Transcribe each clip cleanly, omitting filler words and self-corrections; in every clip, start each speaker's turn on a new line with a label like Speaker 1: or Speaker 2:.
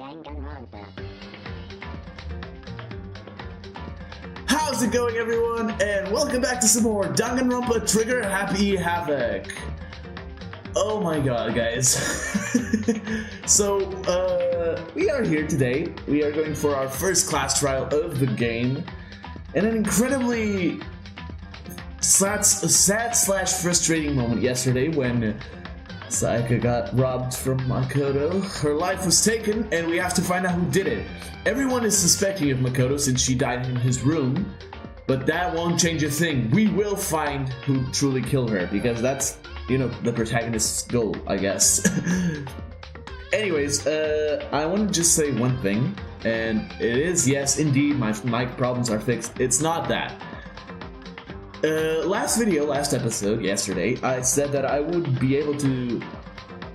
Speaker 1: Danganronpa.
Speaker 2: How's it going, everyone? And welcome back to some more Danganronpa Trigger Happy Havoc. Oh my god, guys. So, we are here today. We are going for our first class trial of the game. And an incredibly sad/frustrating moment yesterday when Sayaka got robbed from Makoto. Her life was taken, and we have to find out who did it. Everyone is suspecting of Makoto since she died in his room, but that won't change a thing. We will find who truly killed her, because that's, you know, the protagonist's goal, I guess. Anyways, I want to just say one thing, and it is, yes, indeed, my mic problems are fixed. It's not that. Last episode, yesterday, I said that I would be able to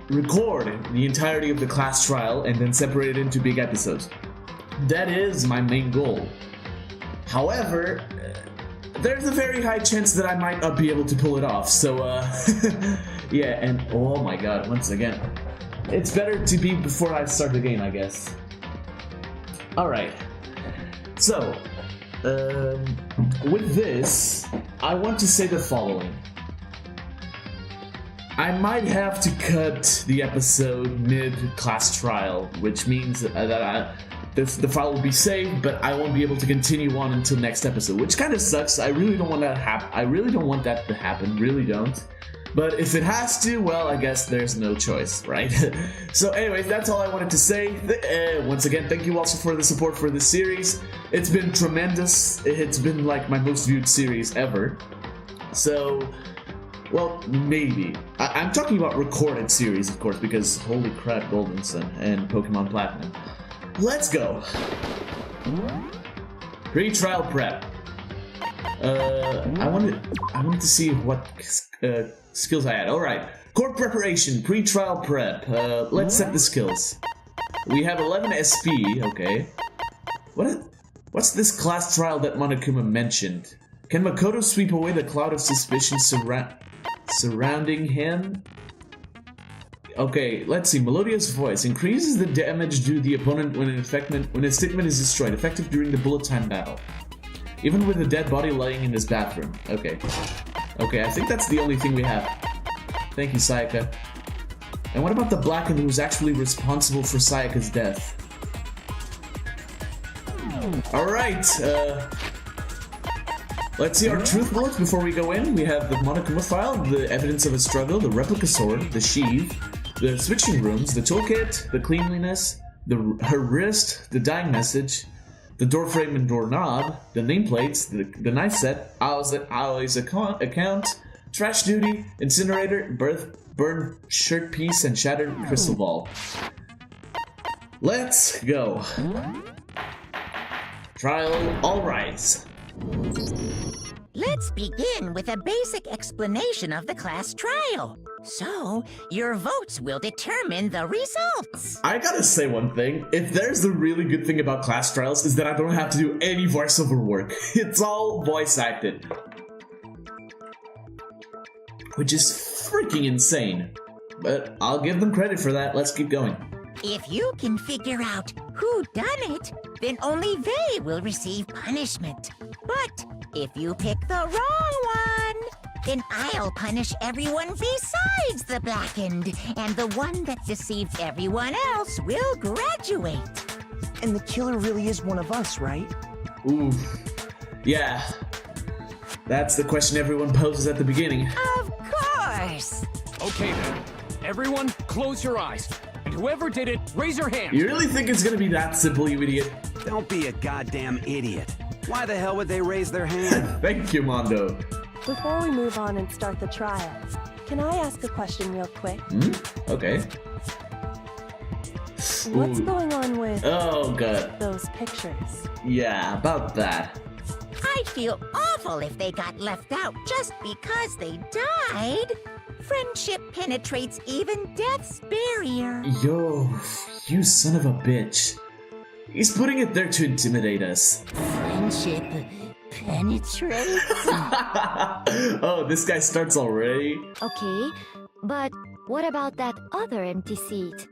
Speaker 2: record the entirety of the class trial and then separate it into big episodes. That is my main goal. However, there's a very high chance that I might not be able to pull it off, so, yeah, and oh my god, once again, it's better to be before I start the game, I guess. Alright, so, with this, I want to say the following. I might have to cut the episode mid-class trial, which means that the file will be saved, but I won't be able to continue on until next episode, which kind of sucks. I really don't want that to happen, really don't. But if it has to, well, I guess there's no choice, right? So anyways, that's all I wanted to say. Once again, thank you also for the support for this series. It's been tremendous. It's been like my most viewed series ever. So, well, maybe. I'm talking about recorded series, of course, because holy crap, Golden Sun and Pokemon Platinum. Let's go. Pre-trial prep. I wanted to see what skills I had. Alright, court preparation, pre-trial prep. Let's set the skills. We have 11 SP, okay. What's this class trial that Monokuma mentioned? Can Makoto sweep away the cloud of suspicion surrounding him? Okay, let's see. Melodious voice increases the damage due to the opponent when a stickman is destroyed, effective during the bullet time battle. Even with a dead body lying in his bathroom. Okay. Okay, I think that's the only thing we have. Thank you, Sayaka. And what about the Blackened who's actually responsible for Sayaka's death? Alright, let's see our truth bullets before we go in. We have the Monokuma file, the evidence of a struggle, the replica sword, the sheath, the switching rooms, the toolkit, the cleanliness, her wrist, the dying message, the door frame and doorknob, the nameplates, the knife set, Aoi's account, trash duty, incinerator, burned shirt piece, and shattered crystal ball. Let's go. Trial, all rise.
Speaker 3: Let's begin with a basic explanation of the class trial. So, your votes will determine the results.
Speaker 2: I gotta say one thing. If there's the really good thing about class trials is that I don't have to do any voiceover work. It's all voice acted. Which is freaking insane. But I'll give them credit for that. Let's keep going.
Speaker 3: If you can figure out who done it, then only they will receive punishment. But if you pick the wrong one, then I'll punish everyone besides the Blackened, and the one that deceived everyone else will graduate.
Speaker 4: And the killer really is one of us, right?
Speaker 2: Ooh. Yeah. That's the question everyone poses at the beginning.
Speaker 3: Of course!
Speaker 5: Okay then. Everyone, close your eyes. And whoever did it, raise your hand.
Speaker 2: You really think it's gonna be that simple, you idiot?
Speaker 4: Don't be a goddamn idiot. Why the hell would they raise their hand?
Speaker 2: Thank you, Mondo.
Speaker 6: Before we move on and start the trial, can I ask a question real quick?
Speaker 2: Okay.
Speaker 6: What's
Speaker 2: Ooh.
Speaker 6: going on with
Speaker 2: God.
Speaker 6: those pictures?
Speaker 2: Yeah, about that.
Speaker 3: I'd feel awful if they got left out just because they died. Friendship penetrates even death's barrier.
Speaker 2: Yo, you son of a bitch. He's putting it there to intimidate us.
Speaker 3: Friendship penetrates?
Speaker 2: Oh, this guy starts already?
Speaker 1: Okay, but what about that other empty seat?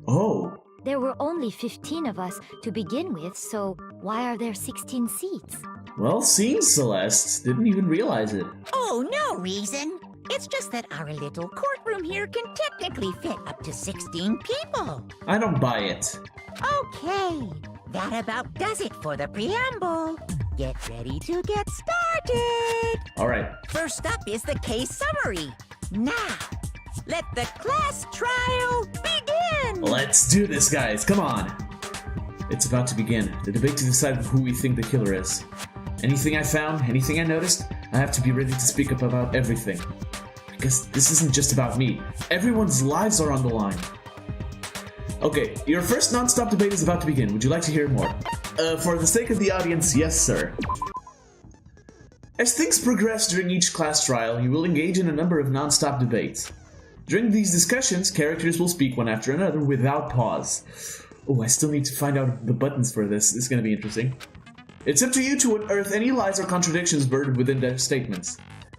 Speaker 2: Oh,
Speaker 1: There were only 15 of us to begin with, so why are there 16 seats?
Speaker 2: Well, seeing Celeste, didn't even realize it.
Speaker 3: Oh, no reason. It's just that our little courtroom here can technically fit up to 16 people.
Speaker 2: I don't buy it.
Speaker 3: Okay, that about does it for the preamble. Get ready to get started.
Speaker 2: Alright.
Speaker 3: First up is the case summary. Now, let the class trial begin.
Speaker 2: Let's do this, guys. Come on. It's about to begin. The debate to decide who we think the killer is. Anything I found, anything I noticed, I have to be ready to speak up about everything. Because this isn't just about me. Everyone's lives are on the line. Okay, your first non-stop debate is about to begin. Would you like to hear more? For the sake of the audience, yes, sir. As things progress during each class trial, you will engage in a number of non-stop debates. During these discussions, characters will speak one after another without pause. Oh, I still need to find out the buttons for this. This is going to be interesting. It's up to you to unearth any lies or contradictions buried within their statements.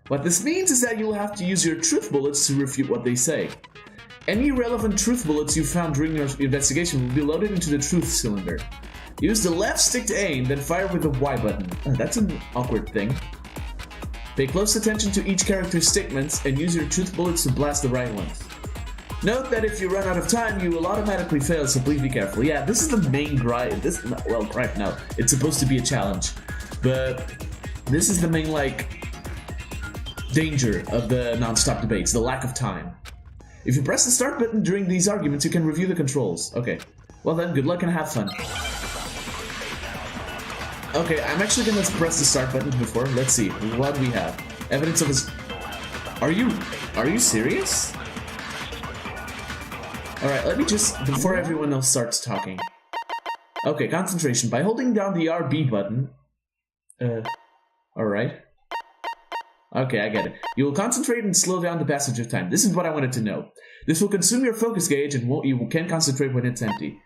Speaker 2: What this means is that you'll have to use your truth bullets to refute what they say. Any relevant truth bullets you found during your investigation will be loaded into the truth cylinder. Use the left stick to aim, then fire with the Y button. That's an awkward thing. Pay close attention to each character's statements and use your truth bullets to blast the right ones. Note that if you run out of time, you will automatically fail, so please be careful. Yeah, this is the main grind. Right now, it's supposed to be a challenge, but this is the main, danger of the non-stop debates, the lack of time. If you press the start button during these arguments, you can review the controls. Okay, well then, good luck and have fun. Okay, I'm actually gonna press the start button before. Let's see, what do we have? Evidence of his... Are you serious? Alright, let me just, before everyone else starts talking. Okay, concentration. By holding down the RB button... Alright. Okay, I get it. You will concentrate and slow down the passage of time. This is what I wanted to know. This will consume your focus gauge and you can't concentrate when it's empty.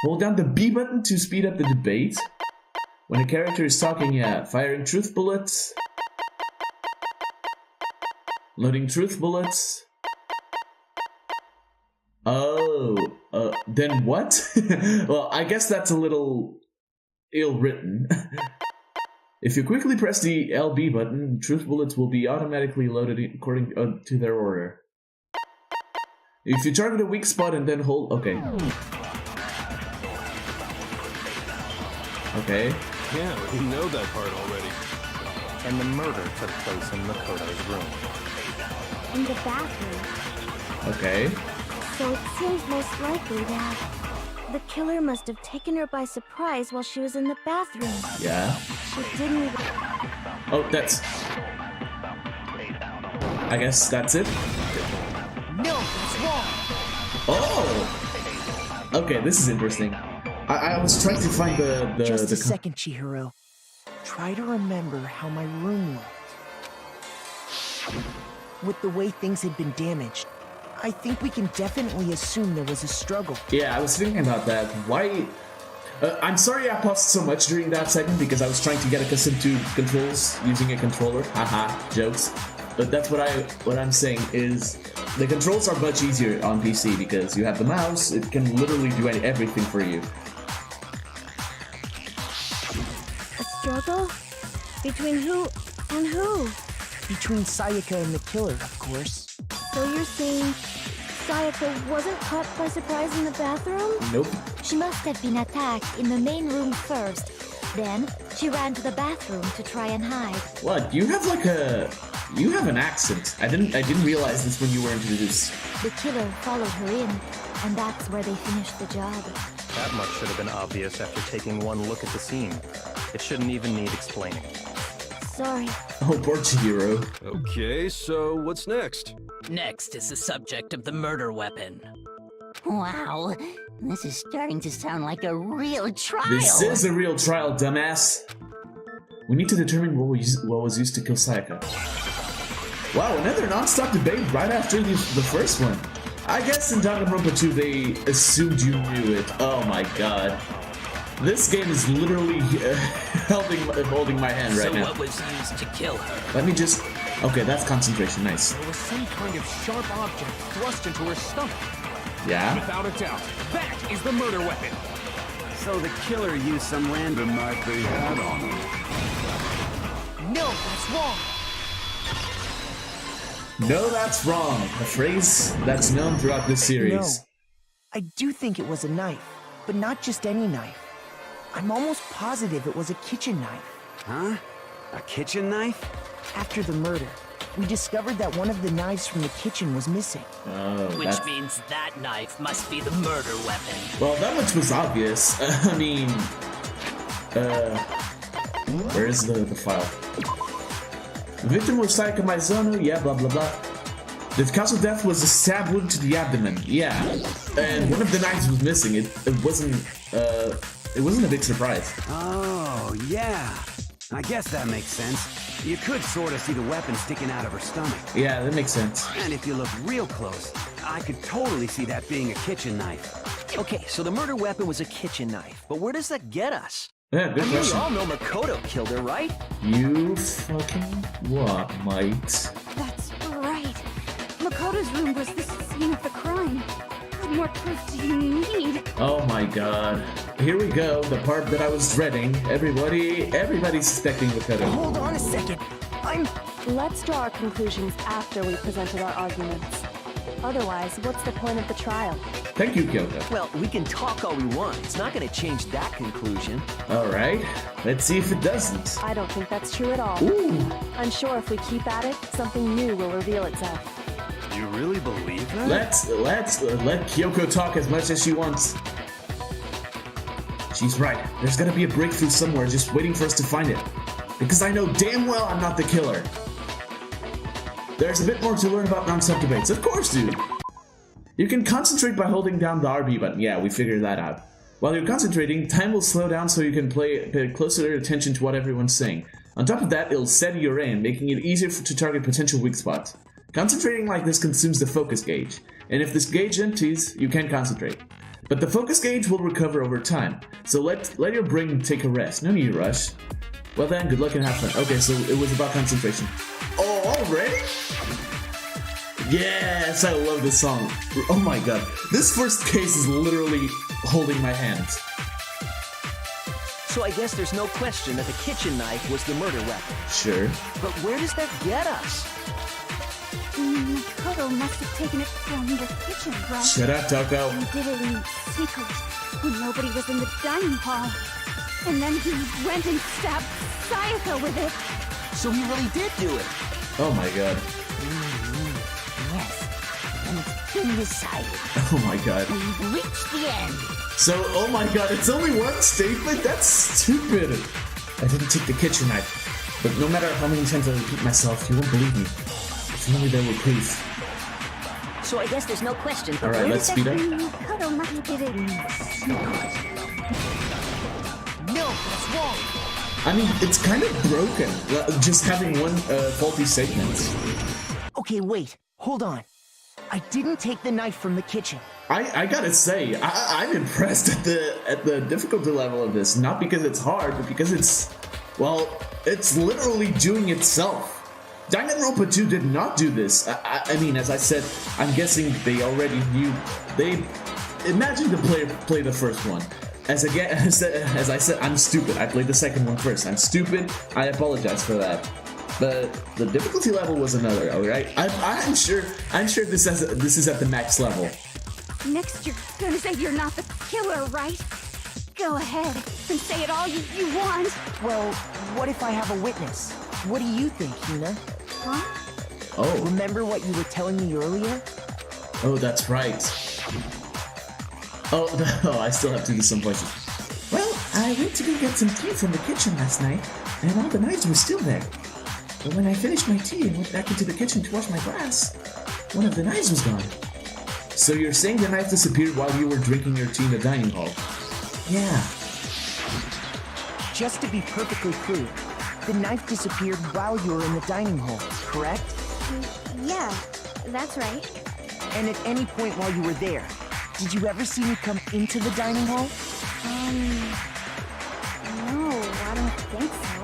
Speaker 2: Hold down the B button to speed up the debate. When a character is talking, yeah. Firing truth bullets. Loading truth bullets. Oh, then what? Well, I guess that's a little ill-written. If you quickly press the LB button, truth bullets will be automatically loaded according to their order. If you target a weak spot and then hold... Okay. Okay.
Speaker 7: Yeah, we know that part already.
Speaker 8: And the murder took place in Makoto's room.
Speaker 1: In the bathroom.
Speaker 2: Okay.
Speaker 1: So it seems most likely that the killer must have taken her by surprise while she was in the bathroom.
Speaker 2: Yeah.
Speaker 1: She didn't even...
Speaker 2: Oh, that's... I guess that's it?
Speaker 3: No, that's wrong.
Speaker 2: Oh! Okay, this is interesting. I was trying to find the
Speaker 9: Just a second, Chihiro. Try to remember how my room looked. With the way things had been damaged, I think we can definitely assume there was a struggle.
Speaker 2: Yeah, I was thinking about that. Why... I'm sorry I paused so much during that segment because I was trying to get accustomed to controls using a controller. Haha, jokes. But that's what I'm saying is the controls are much easier on PC because you have the mouse. It can literally do everything for you.
Speaker 1: A struggle? Between who and who?
Speaker 9: Between Sayaka and the killer, of course.
Speaker 1: So you're saying Sayaka wasn't caught by surprise in the bathroom?
Speaker 2: Nope.
Speaker 1: She must have been attacked in the main room first. Then she ran to the bathroom to try and hide.
Speaker 2: What? You have an accent. I didn't realize this when you were introduced.
Speaker 1: The killer followed her in, and that's where they finished the job.
Speaker 8: That much should have been obvious after taking one look at the scene. It shouldn't even need explaining.
Speaker 1: Sorry.
Speaker 2: Oh, poor Chihiro.
Speaker 7: Okay, so what's next?
Speaker 10: Next is the subject of the murder weapon.
Speaker 3: Wow, this is starting to sound like a real trial.
Speaker 2: This is a real trial, dumbass. We need to determine what was used to kill Sayaka. Wow, another non-stop debate right after the first one. I guess in Danganronpa 2 they assumed you knew it. Oh my god. This game is literally holding my hand right now.
Speaker 10: So what was used to kill her?
Speaker 2: Let me just... Okay, that's concentration, nice.
Speaker 5: There was some kind of sharp object thrust into her stomach.
Speaker 2: Yeah?
Speaker 5: Without a doubt, that is the murder weapon.
Speaker 4: So the killer used some random knife they had on him.
Speaker 9: No, that's wrong.
Speaker 2: No, that's wrong. A phrase that's known throughout this series.
Speaker 9: No. I do think it was a knife, but not just any knife. I'm almost positive it was a kitchen knife.
Speaker 4: Huh? A kitchen knife?
Speaker 9: After the murder, we discovered that one of the knives from the kitchen was missing.
Speaker 2: Oh,
Speaker 10: Which means that knife must be the murder weapon.
Speaker 2: well, that much was obvious. I mean, where is the file? The victim was Saikamoizono, yeah, blah blah blah. The cause of death was a stab wound to the abdomen, yeah. And one of the knives was missing. It wasn't a big surprise.
Speaker 4: Oh, yeah. I guess that makes sense. You could sort of see the weapon sticking out of her stomach.
Speaker 2: Yeah, that makes sense.
Speaker 4: And if you look real close, I could totally see that being a kitchen knife.
Speaker 11: Okay, so the murder weapon was a kitchen knife, but where does that get us?
Speaker 2: Yeah, good
Speaker 11: We
Speaker 2: question.
Speaker 11: all know Makoto killed her, right?
Speaker 2: You fucking what, mate?
Speaker 1: That's right. Makoto's room was the scene of the crime. What more proof do you need?
Speaker 2: Oh my god. Here we go, the part that I was dreading. Everybody's suspecting Makoto.
Speaker 9: Hold on a second.
Speaker 6: Let's draw our conclusions after we presented our arguments. Otherwise, what's the point of the trial?
Speaker 2: Thank you, Kyoko.
Speaker 11: Well, we can talk all we want. It's not going to change that conclusion.
Speaker 2: Alright, let's see if it doesn't.
Speaker 6: I don't think that's true at all.
Speaker 2: Ooh.
Speaker 6: I'm sure if we keep at it, something new will reveal itself.
Speaker 4: You really believe that?
Speaker 2: Let's let Kyoko talk as much as she wants. She's right. There's gotta be a breakthrough somewhere just waiting for us to find it. Because I know damn well I'm not the killer. There's a bit more to learn about non-stop debates. Of course, dude. You can concentrate by holding down the RB button. Yeah, we figured that out. While you're concentrating, time will slow down so you can pay closer attention to what everyone's saying. On top of that, it'll steady your aim, making it easier to target potential weak spots. Concentrating like this consumes the focus gauge, and if this gauge empties, you can't concentrate. But the focus gauge will recover over time, so let your brain take a rest. No need to rush. Well then, good luck and have fun. Okay, so it was about concentration. Oh, already? Yes, I love this song. Oh my god. This first case is literally holding my hand.
Speaker 11: So I guess there's no question that the kitchen knife was the murder weapon.
Speaker 2: Sure.
Speaker 11: But where does that get us?
Speaker 1: Makoto must have taken it from the kitchen, right?
Speaker 2: Shut up, Toko.
Speaker 1: He did it in secret when nobody was in the dining hall. And then he went and stabbed Sayaka with it.
Speaker 11: So he really did do it.
Speaker 2: Oh my god.
Speaker 3: Yes, and it's been decided.
Speaker 2: Oh my god.
Speaker 3: We've reached the end.
Speaker 2: So, oh my god, it's only one statement? That's stupid. I didn't take the kitchen knife. But no matter how many times I repeat myself, you won't believe me. If only there were proof.
Speaker 3: So I guess there's no question.
Speaker 2: Alright, let's speed up.
Speaker 1: Makoto must have did it in secret.
Speaker 9: No, that's wrong.
Speaker 2: I mean, it's kind of broken, just having one faulty statement.
Speaker 9: Okay, wait. Hold on. I didn't take the knife from the kitchen.
Speaker 2: I gotta say, I'm impressed at the difficulty level of this. Not because it's hard, but because it's literally doing itself. Danganronpa 2 did not do this. I mean, as I said, I'm guessing they already knew. They imagined the player play the first one. As I said, I'm stupid. I played the second one first. I'm stupid. I apologize for that. But the difficulty level was another. All right, I'm sure this is at the max level.
Speaker 1: Next, you're gonna say you're not the killer, right? Go ahead and say it all you want.
Speaker 9: Well, what if I have a witness? What do you think, Hina?
Speaker 1: Huh?
Speaker 2: Oh.
Speaker 9: Remember what you were telling me earlier?
Speaker 2: Oh, that's right. Oh, I still have to do some voices. Well, I went to go get some tea from the kitchen last night, and all the knives were still there. But when I finished my tea and went back into the kitchen to wash my glass, one of the knives was gone. So you're saying the knife disappeared while you were drinking your tea in the dining hall? Yeah.
Speaker 9: Just to be perfectly clear, the knife disappeared while you were in the dining hall, correct?
Speaker 1: Yeah, that's right.
Speaker 9: And at any point while you were there, did you ever see me come into the dining hall?
Speaker 1: No, I don't think so.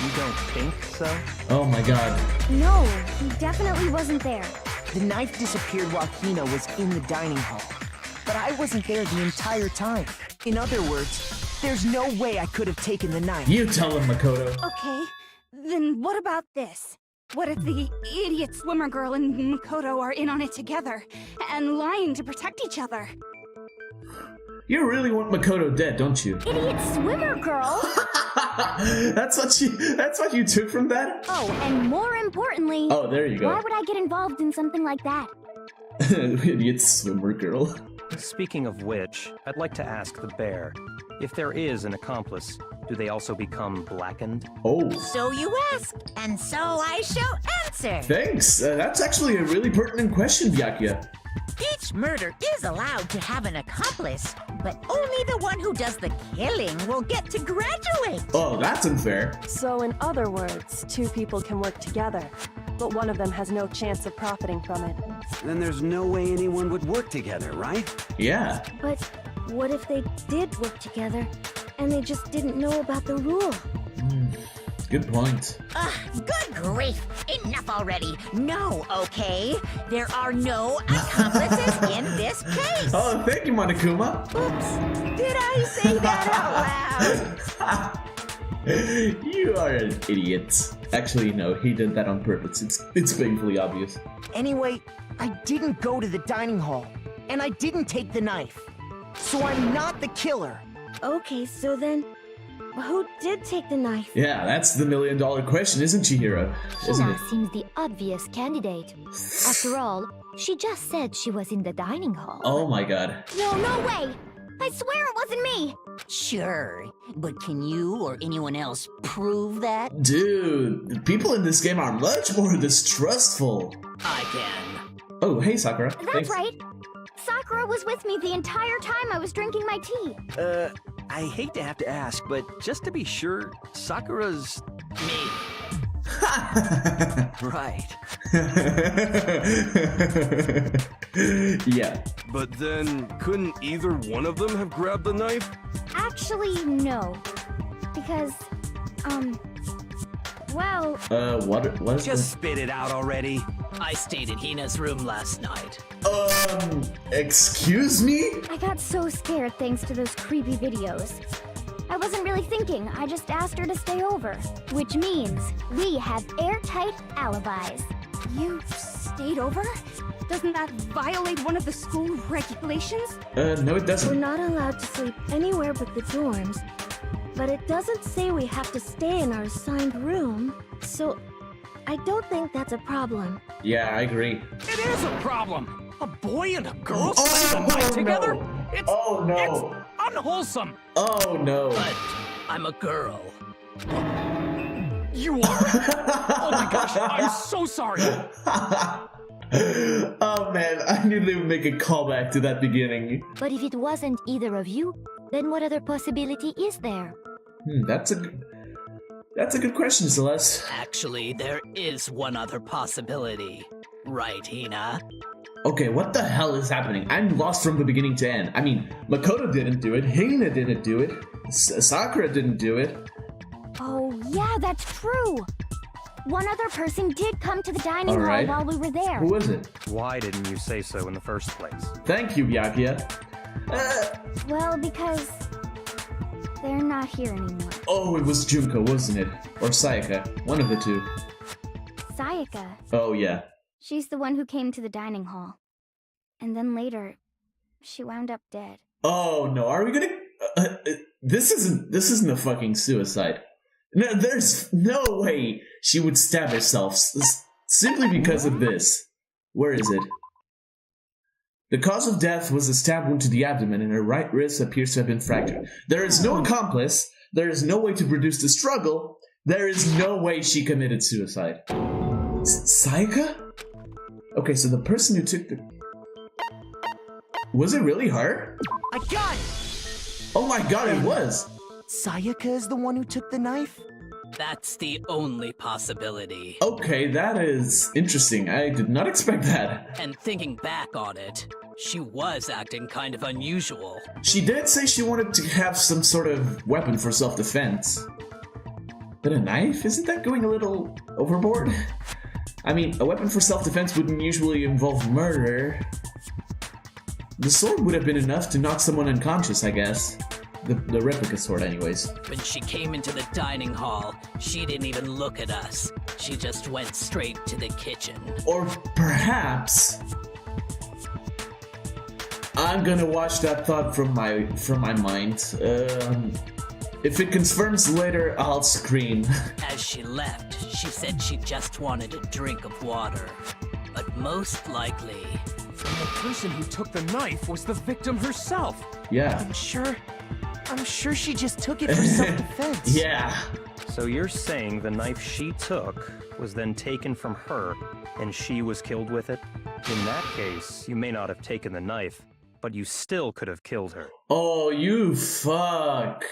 Speaker 8: You don't think so?
Speaker 2: Oh my god.
Speaker 1: No, he definitely wasn't there.
Speaker 9: The knife disappeared while Hina was in the dining hall. but I wasn't there the entire time. In other words, there's no way I could have taken the knife.
Speaker 2: You tell him, Makoto.
Speaker 1: Okay, then what about this? What if the idiot swimmer girl and Makoto are in on it together and lying to protect each other?
Speaker 2: You really want Makoto dead, don't you?
Speaker 1: Idiot swimmer girl?
Speaker 2: That's what you took from that?
Speaker 1: Oh, and more importantly...
Speaker 2: Oh, there you go.
Speaker 1: Why would I get involved in something like that?
Speaker 2: Idiot swimmer girl.
Speaker 8: Speaking of which, I'd like to ask the bear, if there is an accomplice, do they also become blackened?
Speaker 2: Oh.
Speaker 3: So you ask, and so I shall answer.
Speaker 2: Thanks. That's actually a really pertinent question, Byakuya.
Speaker 3: Each murder is allowed to have an accomplice, but only the one who does the killing will get to graduate.
Speaker 2: Oh, that's unfair.
Speaker 6: So in other words, two people can work together, but one of them has no chance of profiting from it.
Speaker 4: Then there's no way anyone would work together, right?
Speaker 2: Yeah.
Speaker 1: But what if they did work together, and they just didn't know about the rule?
Speaker 2: Good point.
Speaker 3: Good grief! Enough already! No, okay? There are no accomplices in this case!
Speaker 2: Oh, thank you, Monokuma.
Speaker 3: Oops! Did I say that out loud?
Speaker 2: You are an idiot. Actually, no, he did that on purpose. It's painfully obvious.
Speaker 9: Anyway, I didn't go to the dining hall, and I didn't take the knife. So I'm not the killer.
Speaker 1: Okay, so then... who did take the knife?
Speaker 2: Yeah, that's the million-dollar question, isn't Chihiro? Isn't it?
Speaker 1: Hina seems the obvious candidate. After all, she just said she was in the dining hall.
Speaker 2: Oh my god.
Speaker 1: No way! I swear it wasn't me!
Speaker 10: Sure, but can you or anyone else prove that?
Speaker 2: Dude, the people in this game are much more distrustful.
Speaker 10: I can.
Speaker 2: Oh, hey, Sakura.
Speaker 1: That's
Speaker 2: Thanks.
Speaker 1: right! Sakura was with me the entire time I was drinking my tea.
Speaker 11: I hate to have to ask, but just to be sure, Sakura's...
Speaker 10: Me.
Speaker 11: Right.
Speaker 2: Yeah.
Speaker 7: But then, couldn't either one of them have grabbed the knife?
Speaker 1: Actually, no. Because, well...
Speaker 2: What is
Speaker 4: Just spit it out already.
Speaker 10: I stayed in Hina's room last night.
Speaker 2: Excuse me?
Speaker 1: I got so scared thanks to those creepy videos. I wasn't really thinking, I just asked her to stay over. Which means we have airtight alibis. You stayed over? Doesn't that violate one of the school regulations?
Speaker 2: No it doesn't.
Speaker 1: We're not allowed to sleep anywhere but the dorms. But it doesn't say we have to stay in our assigned room, so I don't think that's a problem.
Speaker 2: Yeah, I agree.
Speaker 5: It is a problem! A boy and a girl spending the night together?
Speaker 2: No.
Speaker 5: It's unwholesome!
Speaker 2: Oh no.
Speaker 10: But I'm a girl.
Speaker 5: You are? Oh my gosh, I'm so sorry!
Speaker 2: Oh man, I knew they would make a callback to that beginning.
Speaker 1: But if it wasn't either of you, then what other possibility is there?
Speaker 2: That's a good question, Celeste.
Speaker 10: Actually, there is one other possibility. Right, Hina?
Speaker 2: Okay, what the hell is happening? I'm lost from the beginning to end. I mean, Makoto didn't do it, Hina didn't do it, Sakura didn't do it.
Speaker 1: Oh, yeah, that's true! One other person did come to the dining hall while we were there.
Speaker 2: Who was it?
Speaker 8: Why didn't you say so in the first place?
Speaker 2: Thank you, Byakuya.
Speaker 1: Well, because they're not here anymore.
Speaker 2: Oh, it was Junko, wasn't it? Or Sayaka, one of the two.
Speaker 1: Sayaka.
Speaker 2: Oh, yeah.
Speaker 1: She's the one who came to the dining hall. And then later, she wound up dead.
Speaker 2: Oh no, are we gonna... This isn't a fucking suicide. No, there's no way she would stab herself simply because of this. Where is it? The cause of death was a stab wound to the abdomen and her right wrist appears to have been fractured. There is no accomplice, there is no way to produce the struggle, there is no way she committed suicide. Sayaka? Okay, so the person who took the... Was it really her?
Speaker 9: I got it!
Speaker 2: Oh my god, it was!
Speaker 9: Sayaka is the one who took the knife?
Speaker 10: That's the only possibility.
Speaker 2: Okay, that is interesting. I did not expect that.
Speaker 10: And thinking back on it, she was acting kind of unusual.
Speaker 2: She did say she wanted to have some sort of weapon for self-defense. But a knife? Isn't that going a little overboard? I mean, a weapon for self-defense wouldn't usually involve murder. The sword would have been enough to knock someone unconscious, I guess. The replica sword, anyways.
Speaker 10: When she came into the dining hall, she didn't even look at us. She just went straight to the kitchen.
Speaker 2: Or perhaps I'm gonna wash that thought from my mind. If it confirms later, I'll scream.
Speaker 10: As she left, she said she just wanted a drink of water. But most likely...
Speaker 5: The person who took the knife was the victim herself.
Speaker 2: Yeah.
Speaker 9: I'm sure she just took it for self-defense.
Speaker 2: Yeah.
Speaker 8: So you're saying the knife she took was then taken from her, and she was killed with it? In that case, you may not have taken the knife, but you still could have killed her.
Speaker 2: Oh, you fuck.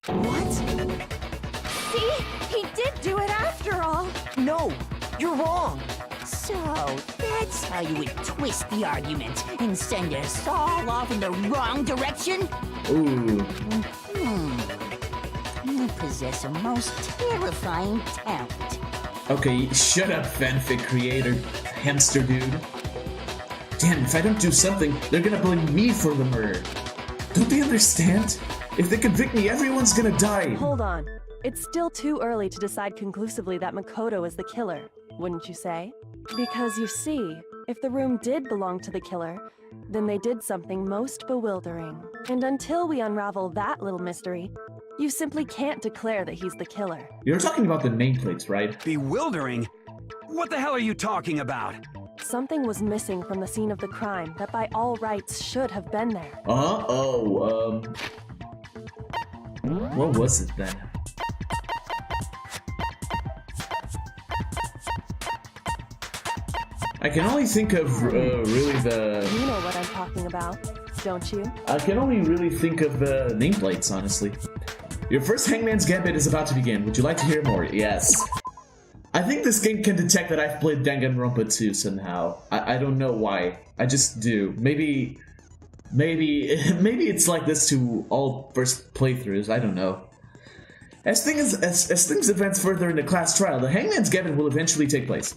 Speaker 9: What?
Speaker 6: See? He did do it after all!
Speaker 9: No, you're wrong.
Speaker 3: So, that's how you would twist the argument and send us all off in the wrong direction?
Speaker 2: Ooh.
Speaker 3: You possess a most terrifying talent.
Speaker 2: Okay, shut up, fanfic creator, hamster dude. Damn, if I don't do something, they're gonna blame me for the murder. Don't they understand? If they convict me, everyone's gonna die.
Speaker 6: Hold on. It's still too early to decide conclusively that Makoto is the killer, wouldn't you say? Because you see, if the room did belong to the killer, then they did something most bewildering. And until we unravel that little mystery, you simply can't declare that he's the killer.
Speaker 2: You're talking about the nameplates, right?
Speaker 4: Bewildering? What the hell are you talking about?
Speaker 6: Something was missing from the scene of the crime that by all rights should have been there.
Speaker 2: What was it then? I can only think of really the...
Speaker 6: You know what I'm talking about, don't you?
Speaker 2: I can only really think of the nameplates, honestly. Your first Hangman's Gambit is about to begin. Would you like to hear more? Yes. I think this game can detect that I've played Danganronpa 2 somehow. I don't know why. I just do. Maybe it's like this to all first playthroughs. I don't know. As things advance further in the class trial, the Hangman's Gambit will eventually take place.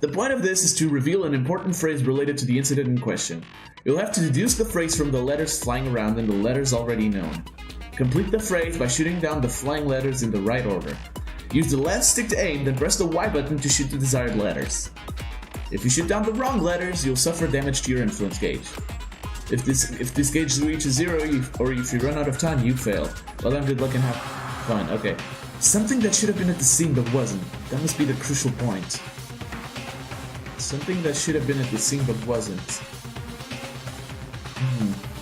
Speaker 2: The point of this is to reveal an important phrase related to the incident in question. You'll have to deduce the phrase from the letters flying around and the letters already known. Complete the phrase by shooting down the flying letters in the right order. Use the left stick to aim, then press the Y button to shoot the desired letters. If you shoot down the wrong letters, you'll suffer damage to your influence gauge. If this gauge reaches 0, or if you run out of time, you fail. Well then, good luck and have fun. Okay. Something that should have been at the scene but wasn't. That must be the crucial point. Something that should have been at the scene but wasn't.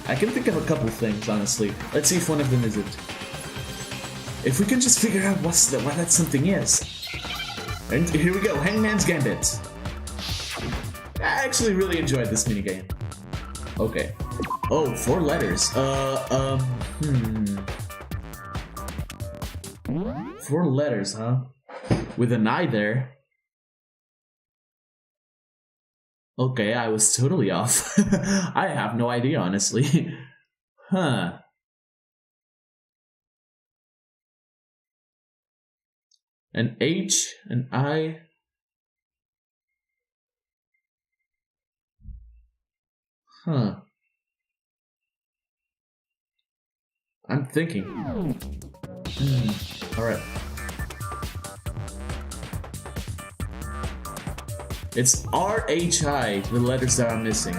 Speaker 2: I can think of a couple things, honestly. Let's see if one of them is it. If we can just figure out what that something is. And here we go, Hangman's Gambit. I actually really enjoyed this minigame. Okay. Oh, 4 letters. 4 letters, huh? With an I there. Okay, I was totally off. I have no idea, honestly. Huh. An H, an I. Huh. I'm thinking. Alright. It's R-H-I, the letters that are missing.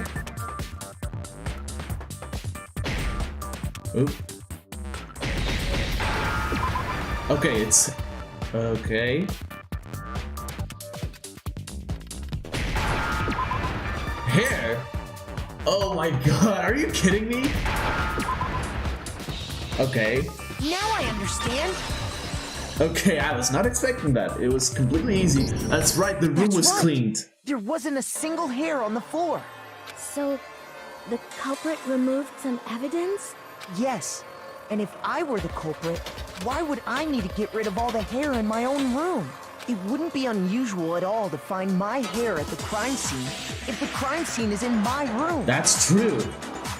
Speaker 2: Oop. Okay, it's... Okay. Hair? Oh my god, are you kidding me? Okay.
Speaker 9: Now I understand.
Speaker 2: Okay, I was not expecting that. It was completely easy. That's right, the room was cleaned.
Speaker 9: There wasn't a single hair on the floor.
Speaker 1: So, the culprit removed some evidence?
Speaker 9: Yes. And if I were the culprit, why would I need to get rid of all the hair in my own room? It wouldn't be unusual at all to find my hair at the crime scene if the crime scene is in my room.
Speaker 2: That's true.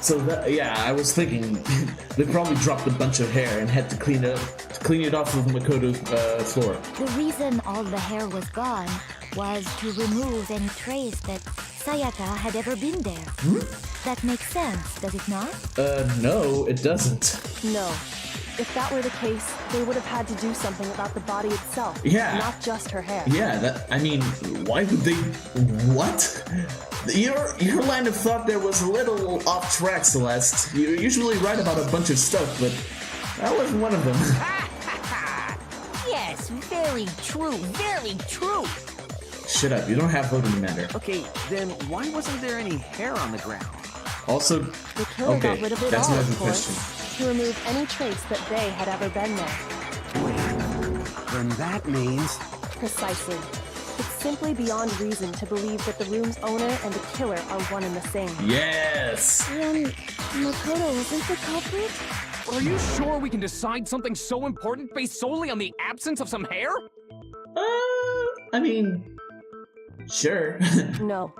Speaker 2: So that, yeah, I was thinking they probably dropped a bunch of hair and had to clean it off of Makoto's floor.
Speaker 1: The reason all the hair was gone was to remove any trace that Sayaka had ever been there. That makes sense, does it not?
Speaker 2: No, it doesn't.
Speaker 6: No. If that were the case, they would have had to do something about the body itself.
Speaker 2: Yeah.
Speaker 6: Not just her hair.
Speaker 2: Yeah, I mean, why would they... What? Your line of thought there was a little off track, Celeste. You're usually right about a bunch of stuff, but that wasn't one of them.
Speaker 3: Yes, very true, very true.
Speaker 2: Shut up, you don't have vote in the matter.
Speaker 11: Okay, then why wasn't there any hair on the ground?
Speaker 2: Also,
Speaker 6: The killer
Speaker 2: okay,
Speaker 6: got rid of it
Speaker 2: that's
Speaker 6: all,
Speaker 2: another
Speaker 6: of course,
Speaker 2: question.
Speaker 6: to remove any trace that they had ever been there.
Speaker 4: Then that means...
Speaker 6: Precisely. It's simply beyond reason to believe that the room's owner and the killer are one and the same.
Speaker 2: Yes!
Speaker 1: Then Makoto isn't the culprit?
Speaker 5: Are you sure we can decide something so important based solely on the absence of some hair?
Speaker 2: I mean... Sure.
Speaker 6: No.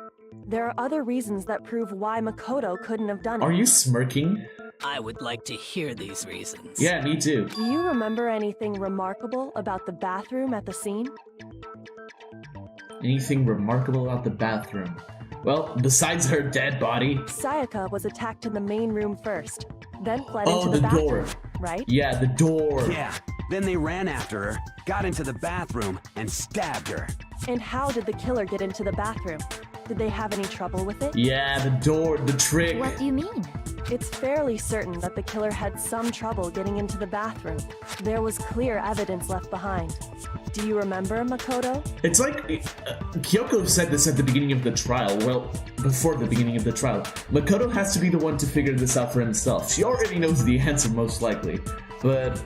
Speaker 6: There are other reasons that prove why Makoto couldn't have done it.
Speaker 2: Are you smirking?
Speaker 10: I would like to hear these reasons.
Speaker 2: Yeah, me too.
Speaker 6: Do you remember anything remarkable about the bathroom at the scene?
Speaker 2: Anything remarkable about the bathroom? Well, besides her dead body.
Speaker 6: Sayaka was attacked in the main room first, then fled
Speaker 2: Oh,
Speaker 6: into the
Speaker 2: the door.
Speaker 6: bathroom, right?
Speaker 2: Yeah, the door.
Speaker 4: Yeah, then they ran after her, got into the bathroom, and stabbed her.
Speaker 6: And how did the killer get into the bathroom? Did they have any trouble with it?
Speaker 2: Yeah, the door, the trick.
Speaker 1: What do you mean?
Speaker 6: It's fairly certain that the killer had some trouble getting into the bathroom. There was clear evidence left behind. Do you remember, Makoto?
Speaker 2: It's like, Kyoko said this at the beginning of the trial. Well, before the beginning of the trial. Makoto has to be the one to figure this out for himself. She already knows the answer, most likely. But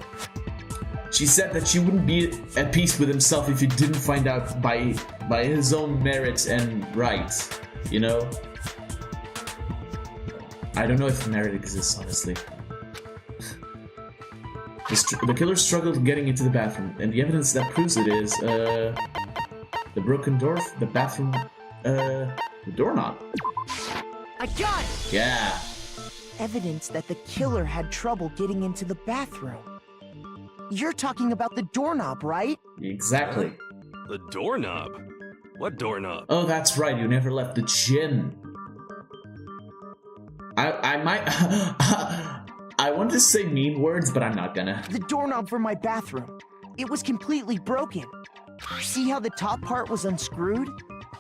Speaker 2: she said that she wouldn't be at peace with himself if he didn't find out by his own merit and right. You know? I don't know if merit exists, honestly. The killer struggled getting into the bathroom, and the evidence that proves it is, the broken door, the bathroom, the doorknob.
Speaker 9: I got it!
Speaker 2: Yeah.
Speaker 9: Evidence that the killer had trouble getting into the bathroom. You're talking about the doorknob, right?
Speaker 2: Exactly.
Speaker 7: The doorknob? What doorknob?
Speaker 2: Oh, that's right, you never left the gym. I might... I want to say mean words, but I'm not gonna.
Speaker 9: The doorknob for my bathroom. It was completely broken. See how the top part was unscrewed?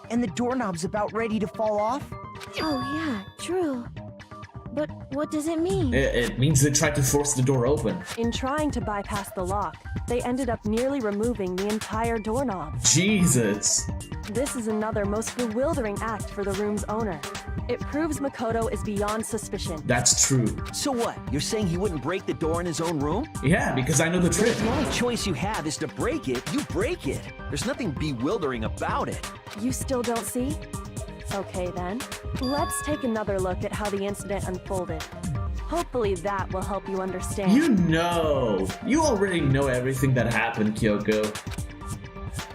Speaker 9: And the doorknob's about ready to fall off?
Speaker 1: Oh yeah, true. But what does it mean?
Speaker 2: It means they tried to force the door open.
Speaker 6: In trying to bypass the lock, they ended up nearly removing the entire doorknob.
Speaker 2: Jesus.
Speaker 6: This is another most bewildering act for the room's owner. It proves Makoto is beyond suspicion.
Speaker 2: That's true.
Speaker 11: So what? You're saying he wouldn't break the door in his own room?
Speaker 2: Yeah, because I know the trick.
Speaker 11: If the only choice you have is to break it, you break it. There's nothing bewildering about it.
Speaker 6: You still don't see? Okay then. Let's take another look at how the incident unfolded. Hopefully that will help you understand.
Speaker 2: You know. You already know everything that happened, Kyoko.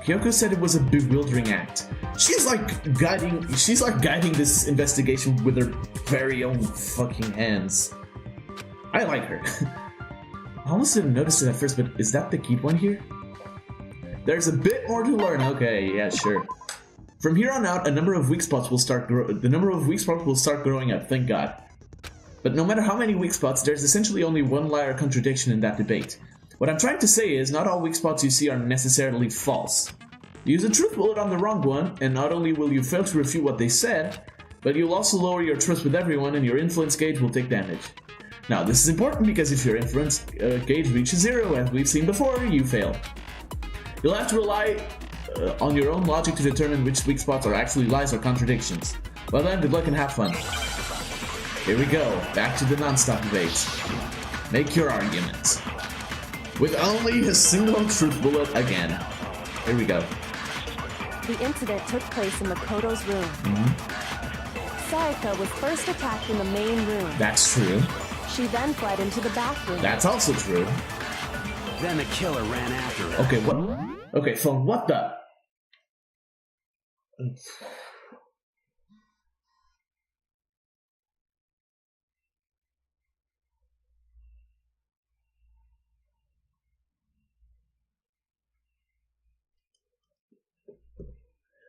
Speaker 2: Kyoko said it was a bewildering act. She's like guiding this investigation with her very own fucking hands. I like her. I almost didn't notice it at first, but is that the key one here? There's a bit more to learn. Okay, yeah, sure. From here on out, the number of weak spots will start growing up, thank God. But no matter how many weak spots, there's essentially only one lie or contradiction in that debate. What I'm trying to say is, not all weak spots you see are necessarily false. Use a truth bullet on the wrong one, and not only will you fail to refute what they said, but you'll also lower your trust with everyone and your influence gauge will take damage. Now, this is important because if your influence gauge reaches 0, as we've seen before, you fail. You'll have to rely on your own logic to determine which weak spots are actually lies or contradictions. Well then, good luck and have fun. Here we go, back to the non-stop debate. Make your argument. With only a single truth bullet again. Here we go.
Speaker 6: The incident took place in Makoto's room. Sayaka was first attacked in the main room.
Speaker 2: That's true.
Speaker 6: She then fled into the bathroom.
Speaker 2: That's also true.
Speaker 4: Then the killer ran after her.
Speaker 2: Okay, what? Okay, so what the?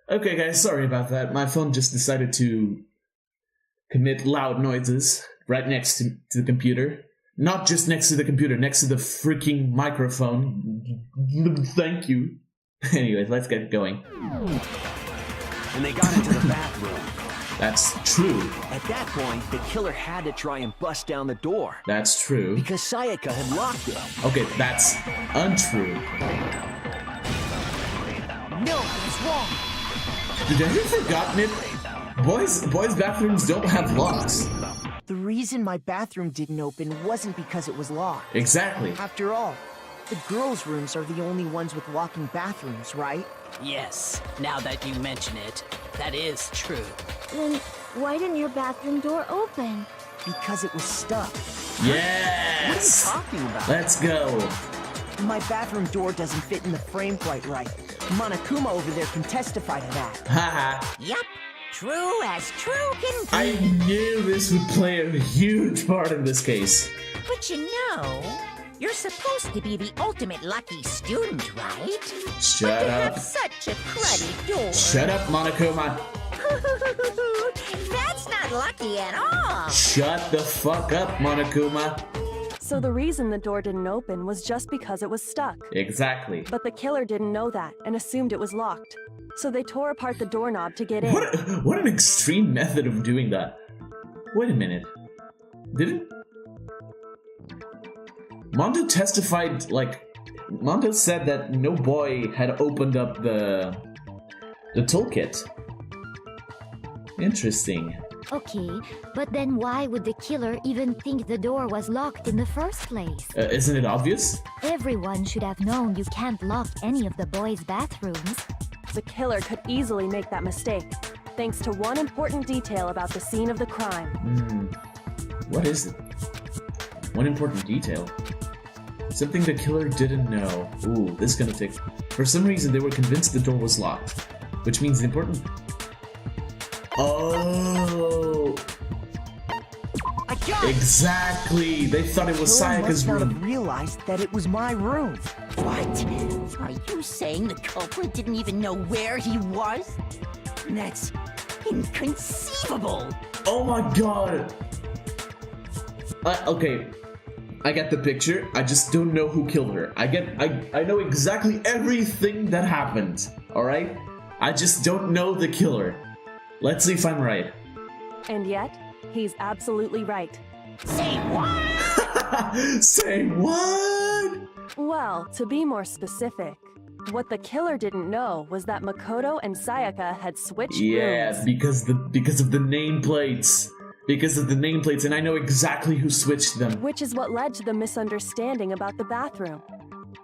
Speaker 2: Okay, guys, sorry about that. My phone just decided to commit loud noises right next to the computer. Not just next to the computer, next to the freaking microphone. Thank you. Anyways, let's get going.
Speaker 11: And they got into the bathroom.
Speaker 2: That's true.
Speaker 11: At that point, the killer had to try and bust down the door.
Speaker 2: That's true.
Speaker 11: Because Sayaka had locked it.
Speaker 2: Okay, that's untrue.
Speaker 9: No, it's wrong.
Speaker 2: Did I ever forgotten it? Boys' bathrooms don't have locks.
Speaker 9: The reason my bathroom didn't open wasn't because it was locked.
Speaker 2: Exactly.
Speaker 9: After all, the girls' rooms are the only ones with locking bathrooms, right?
Speaker 10: Yes, now that you mention it, that is true.
Speaker 1: Then why didn't your bathroom door open?
Speaker 9: Because it was stuck.
Speaker 2: Yes!
Speaker 9: What are you talking about?
Speaker 2: Let's go.
Speaker 9: My bathroom door doesn't fit in the frame quite right. Monokuma over there can testify to that.
Speaker 2: Haha.
Speaker 3: Yup. True as true can be.
Speaker 2: I knew this would play a huge part in this case.
Speaker 3: But you know, you're supposed to be the ultimate lucky student, right?
Speaker 2: Shut
Speaker 3: but to
Speaker 2: up.
Speaker 3: have such a cruddy door.
Speaker 2: Shut up, Monokuma.
Speaker 3: That's not lucky at all.
Speaker 2: Shut the fuck up, Monokuma.
Speaker 6: So the reason the door didn't open was just because it was stuck.
Speaker 2: Exactly.
Speaker 6: But the killer didn't know that and assumed it was locked. So they tore apart the doorknob to get in.
Speaker 2: What an extreme method of doing that. Wait a minute. Didn't Mondo testified, like, Mondo said that no boy had opened up the toolkit. Interesting.
Speaker 1: Okay, but then why would the killer even think the door was locked in the first place?
Speaker 2: Isn't it obvious?
Speaker 1: Everyone should have known you can't lock any of the boys' bathrooms.
Speaker 6: The killer could easily make that mistake, thanks to one important detail about the scene of the crime.
Speaker 2: What is it? One important detail. Something the killer didn't know. Ooh, this is gonna take... For some reason, they were convinced the door was locked. Which means the important... Oh!
Speaker 9: I got it!
Speaker 2: Exactly! They thought it was Sayaka's
Speaker 9: must not
Speaker 2: room.
Speaker 9: have realized that it was my room.
Speaker 3: What? Are you saying the culprit didn't even know where he was? That's inconceivable.
Speaker 2: Oh my god! Okay, I get the picture. I just don't know who killed her. I know exactly everything that happened. All right, I just don't know the killer. Let's see if I'm right.
Speaker 6: And yet, he's absolutely right.
Speaker 3: Say what?
Speaker 2: Say what?
Speaker 6: Well, to be more specific, what the killer didn't know was that Makoto and Sayaka had switched rooms.
Speaker 2: because of the nameplates. Because of the nameplates, and I know exactly who switched them.
Speaker 6: Which is what led to the misunderstanding about the bathroom.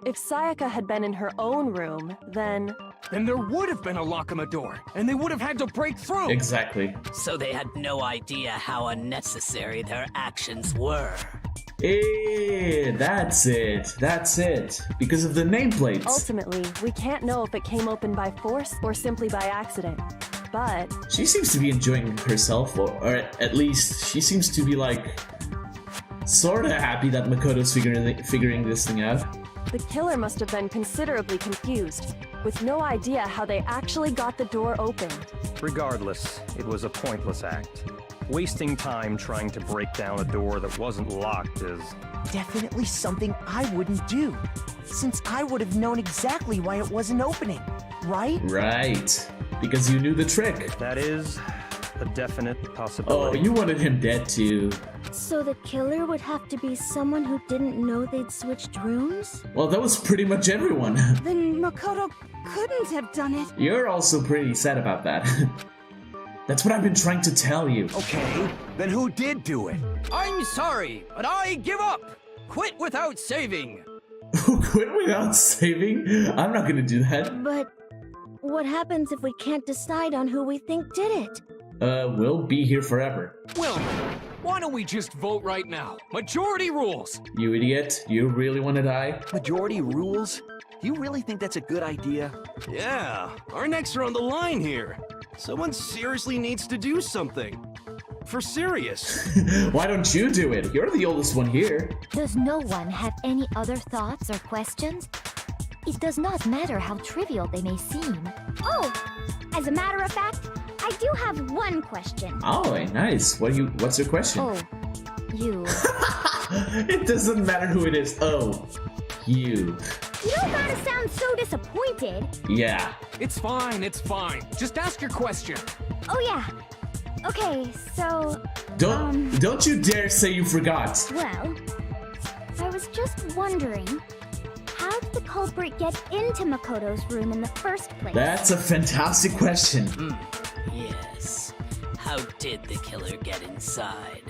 Speaker 6: If Sayaka had been in her own room, then
Speaker 5: there would have been a lock on the door, and they would have had to break through.
Speaker 2: Exactly.
Speaker 10: So they had no idea how unnecessary their actions were.
Speaker 2: That's it. That's it. Because of the nameplates.
Speaker 6: Ultimately, we can't know if it came open by force or simply by accident. But
Speaker 2: she seems to be enjoying herself, or at least she seems to be like sorta happy that Makoto's figuring this thing out.
Speaker 6: the killer must have been considerably confused, with no idea how they actually got the door opened.
Speaker 8: Regardless, it was a pointless act. Wasting time trying to break down a door that wasn't locked is...
Speaker 9: definitely something I wouldn't do, since I would have known exactly why it wasn't opening, right?
Speaker 2: Right. Because you knew the trick.
Speaker 8: That is a definite possibility.
Speaker 2: Oh, you wanted him dead too.
Speaker 1: So the killer would have to be someone who didn't know they'd switched rooms?
Speaker 2: Well, that was pretty much everyone.
Speaker 1: Then Makoto couldn't have done it.
Speaker 2: You're also pretty sad about that. That's what I've been trying to tell you.
Speaker 11: Okay, then who did do it?
Speaker 5: I'm sorry, but I give up. Quit without saving.
Speaker 2: Quit without saving? I'm not gonna do that.
Speaker 1: But what happens if we can't decide on who we think did it?
Speaker 2: We'll be here forever.
Speaker 5: Well, why don't we just vote right now? Majority rules.
Speaker 2: You idiot. You really want to die?
Speaker 11: Majority rules? You really think that's a good idea?
Speaker 7: Yeah, our necks are on the line here. Someone seriously needs to do something. For serious.
Speaker 2: Why don't you do it? You're the oldest one here.
Speaker 1: Does no one have any other thoughts or questions? It does not matter how trivial they may seem. Oh, as a matter of fact, I do have one question.
Speaker 2: Oh, nice. What's your question?
Speaker 1: Oh, you.
Speaker 2: It doesn't matter who it is. Oh, you.
Speaker 1: You don't gotta sound so disappointed.
Speaker 2: Yeah.
Speaker 5: It's fine, it's fine. Just ask your question.
Speaker 1: Oh yeah. Okay, so...
Speaker 2: Don't you dare say you forgot.
Speaker 1: Well, I was just wondering, how did the culprit get into Makoto's room in the first place?
Speaker 2: That's a fantastic question.
Speaker 10: Yes. How did the killer get inside?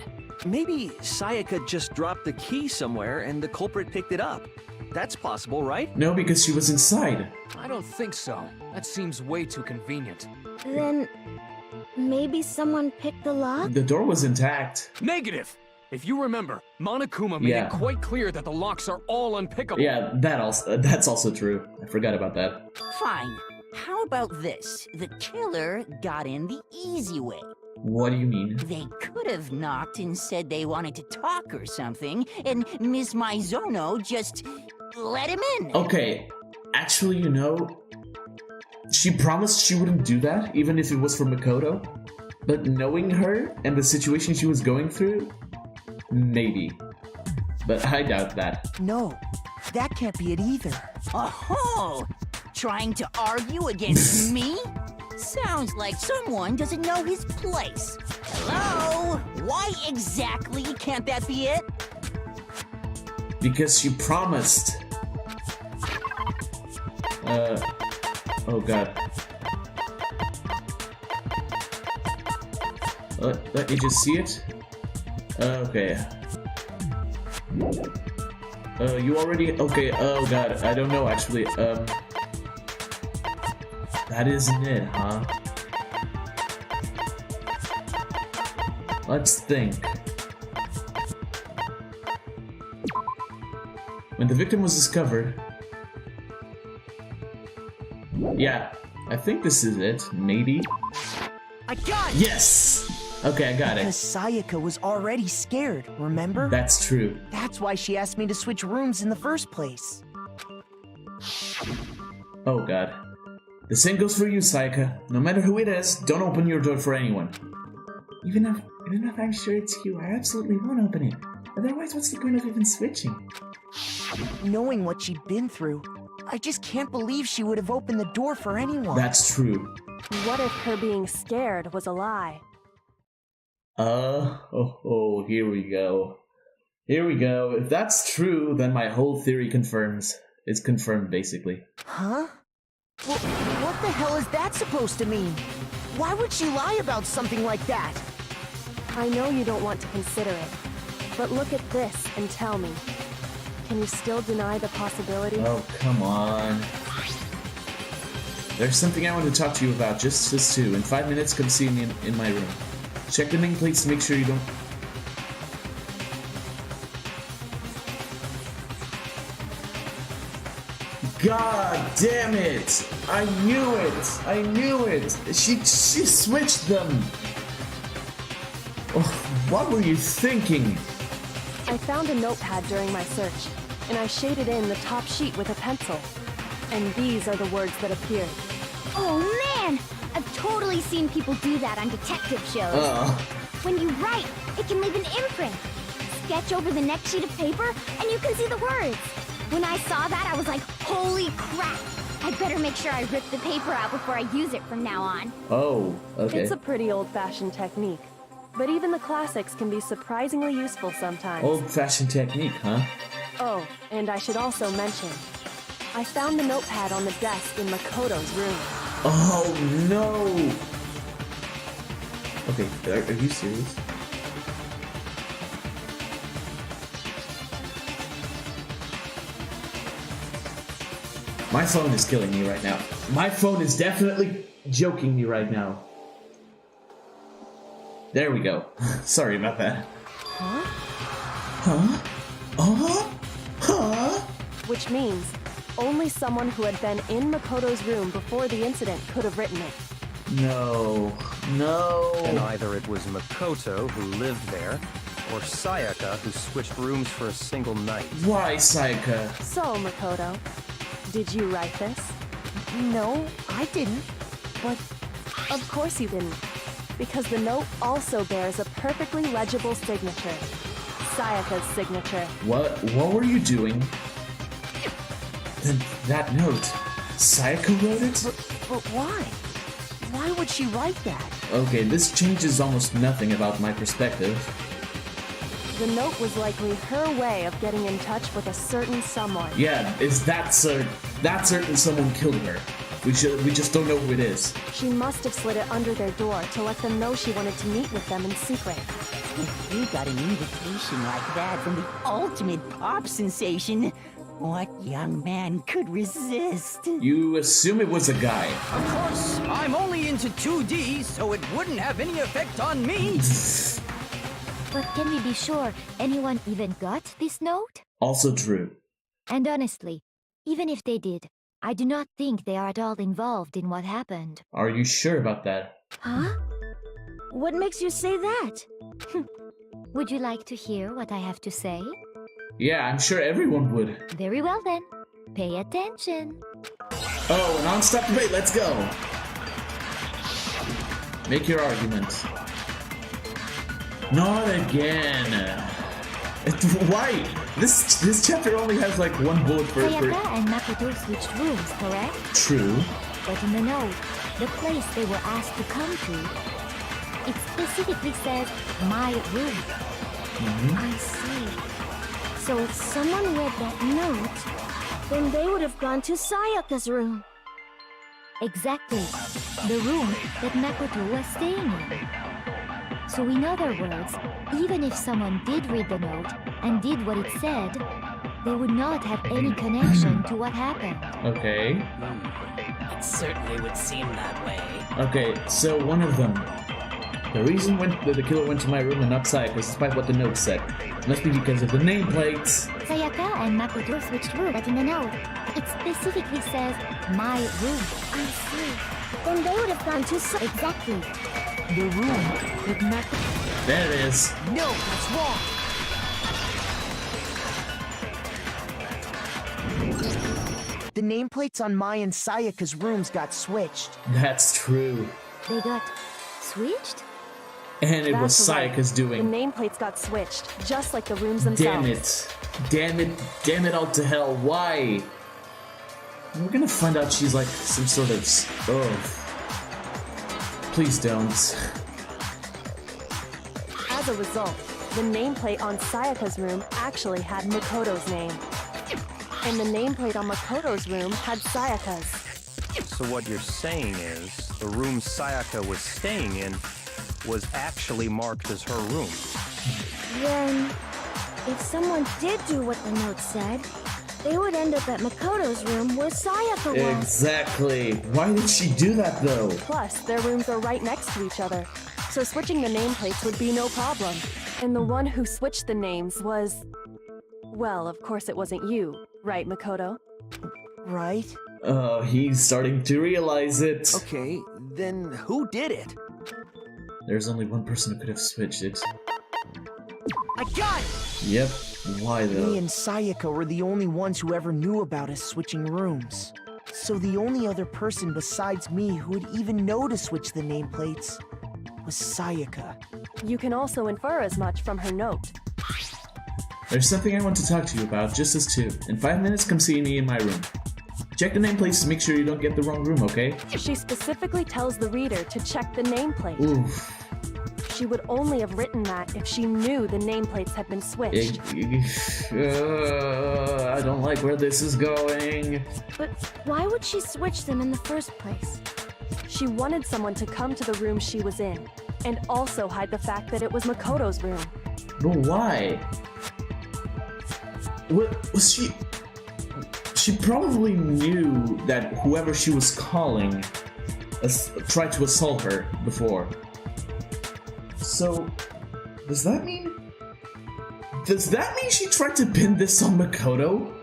Speaker 11: Maybe Sayaka just dropped the key somewhere and the culprit picked it up. That's possible, right?
Speaker 2: No, because she was inside.
Speaker 5: I don't think so. That seems way too convenient.
Speaker 1: Then, maybe someone picked the lock?
Speaker 2: The door was intact.
Speaker 5: Negative! If you remember, Monokuma made it quite clear that the locks are all unpickable.
Speaker 2: Yeah, that's also true. I forgot about that.
Speaker 3: Fine. How about this? The killer got in the easy way.
Speaker 2: What do you mean?
Speaker 3: They could have knocked and said they wanted to talk or something, and Ms. Maizono just let him in.
Speaker 2: Okay, actually, you know, she promised she wouldn't do that, even if it was for Makoto. But knowing her and the situation she was going through, maybe. But I doubt that.
Speaker 9: No, that can't be it either.
Speaker 3: Oh, trying to argue against me? Sounds like someone doesn't know his place. Hello? Why exactly can't that be it?
Speaker 2: Because she promised. Oh god. Let me just see it. Okay. You already... Okay, oh god, I don't know actually. That isn't it, huh? Let's think. When the victim was discovered... Yeah, I think this is it, maybe?
Speaker 9: I got it!
Speaker 2: Yes! Okay, I got it.
Speaker 9: Because Sayaka was already scared, remember?
Speaker 2: That's true.
Speaker 9: That's why she asked me to switch rooms in the first place.
Speaker 2: Oh god. The same goes for you, Sayaka. No matter who it is, don't open your door for anyone. Even if I'm sure it's you, I absolutely won't open it. Otherwise, what's the point of even switching?
Speaker 9: Knowing what she'd been through, I just can't believe she would have opened the door for anyone.
Speaker 2: That's true.
Speaker 6: What if her being scared was a lie?
Speaker 2: Here we go. Here we go. If that's true, then my whole theory confirms. It's confirmed, basically.
Speaker 9: Huh? Well, what the hell is that supposed to mean? Why would she lie about something like that?
Speaker 6: I know you don't want to consider it, but look at this and tell me. Can you still deny the possibility?
Speaker 2: Oh, come on. There's something I want to talk to you about, just as too. In 5 minutes, come see me in my room. Check the nameplates to make sure you don't... God damn it! I knew it! I knew it! She switched them! Oh, what were you thinking?
Speaker 6: I found a notepad during my search, and I shaded in the top sheet with a pencil. And these are the words that appeared.
Speaker 1: Oh man! I've totally seen people do that on detective shows. When you write, it can leave an imprint. Sketch over the next sheet of paper, and you can see the words. When I saw that, I was like, holy crap! I'd better make sure I rip the paper out before I use it from now on.
Speaker 2: Oh, okay.
Speaker 6: It's a pretty old-fashioned technique, but even the classics can be surprisingly useful sometimes.
Speaker 2: Old-fashioned technique, huh?
Speaker 6: Oh, and I should also mention, I found the notepad on the desk in Makoto's room.
Speaker 2: Oh no! Okay, are you serious? My phone is killing me right now. My phone is definitely joking me right now. There we go. Sorry about that.
Speaker 6: Huh?
Speaker 2: Huh? Huh?
Speaker 6: Which means only someone who had been in Makoto's room before the incident could have written it.
Speaker 2: No.
Speaker 8: And either it was Makoto who lived there, or Sayaka who switched rooms for a single night.
Speaker 2: Why, Sayaka?
Speaker 6: So, Makoto, Did you write this?
Speaker 9: No, I didn't. But
Speaker 6: Of course you didn't. Because the note also bears a perfectly legible signature. Sayaka's signature.
Speaker 2: What were you doing? That note. Sayaka wrote it?
Speaker 9: but why? Why would she write that?
Speaker 2: Okay, this changes almost nothing about my perspective.
Speaker 6: The note was likely her way of getting in touch with a certain someone.
Speaker 2: Yeah, is that certain someone killed her? We just don't know who it is.
Speaker 6: She must have slid it under their door to let them know she wanted to meet with them in secret.
Speaker 3: If you got an invitation like that from the ultimate pop sensation, what young man could resist?
Speaker 2: You assume it was a guy.
Speaker 12: Of course, I'm only into 2D, so it wouldn't have any effect on me.
Speaker 1: But can we be sure anyone even got this note?
Speaker 2: Also true.
Speaker 1: And honestly, even if they did, I do not think they are at all involved in what happened.
Speaker 2: Are you sure about that?
Speaker 1: Huh? What makes you say that? Would you like to hear what I have to say?
Speaker 2: Yeah, I'm sure everyone would.
Speaker 1: Very well then. Pay attention.
Speaker 2: Oh, non-stop debate, let's go! Make your argument. Not again. Why? This chapter only has like one bullet for...
Speaker 1: Sayaka and Makoto switched rooms, correct?
Speaker 2: True.
Speaker 1: But in the note, the place they were asked to come to, it specifically says, my room. I see. So if someone read that note, then they would have gone to Sayaka's room. Exactly. The room that Makoto was staying in. So in other words, even if someone did read the note and did what it said, they would not have any connection to what happened.
Speaker 2: Okay.
Speaker 10: It certainly would seem that way.
Speaker 2: Okay, so one of them. The reason the killer went to my room and not Sayaka, despite what the note said, must be because of the nameplates.
Speaker 1: Sayaka and Makoto switched rooms, but in the note, it specifically says, my room. I see. Then they would have gone to Exactly.
Speaker 9: The room that Makoto...
Speaker 2: There it is.
Speaker 9: No, that's wrong. The nameplates on Mai and Sayaka's rooms got switched.
Speaker 2: That's true.
Speaker 1: They got switched?
Speaker 2: And it was
Speaker 6: That's right.
Speaker 2: Sayaka's doing.
Speaker 6: The nameplates got switched, just like the rooms themselves.
Speaker 2: Damn it all to hell. Why? We're gonna find out she's like some sort of... Oh. Please don't.
Speaker 6: As a result, the nameplate on Sayaka's room actually had Makoto's name. And the nameplate on Makoto's room had Sayaka's.
Speaker 8: So what you're saying is, the room Sayaka was staying in was actually marked as her room.
Speaker 1: Then, if someone did do what the note said, they would end up at Makoto's room where Sayaka was.
Speaker 2: Exactly. Why did she do that though?
Speaker 6: Plus, their rooms are right next to each other, so switching the nameplates would be no problem. And the one who switched the names was... Well, of course it wasn't you, right, Makoto?
Speaker 9: Right?
Speaker 2: Oh, he's starting to realize it.
Speaker 11: Okay, then who did it?
Speaker 2: There's only one person who could have switched it.
Speaker 9: I got it!
Speaker 2: Yep. Why though?
Speaker 9: Me and Sayaka were the only ones who ever knew about us switching rooms. So the only other person besides me who would even know to switch the nameplates was Sayaka.
Speaker 6: You can also infer as much from her note.
Speaker 2: There's something I want to talk to you about, just as two. In 5 minutes, come see me in my room. Check the nameplates to make sure you don't get the wrong room, okay?
Speaker 6: She specifically tells the reader to check the nameplate.
Speaker 2: Oof.
Speaker 6: She would only have written that if she knew the nameplates had been switched.
Speaker 2: I don't like where this is going.
Speaker 1: But why would she switch them in the first place?
Speaker 6: She wanted someone to come to the room she was in, and also hide the fact that it was Makoto's room.
Speaker 2: But why? What was she? She probably knew that whoever she was calling tried to assault her before. So, does that mean she tried to pin this on Makoto?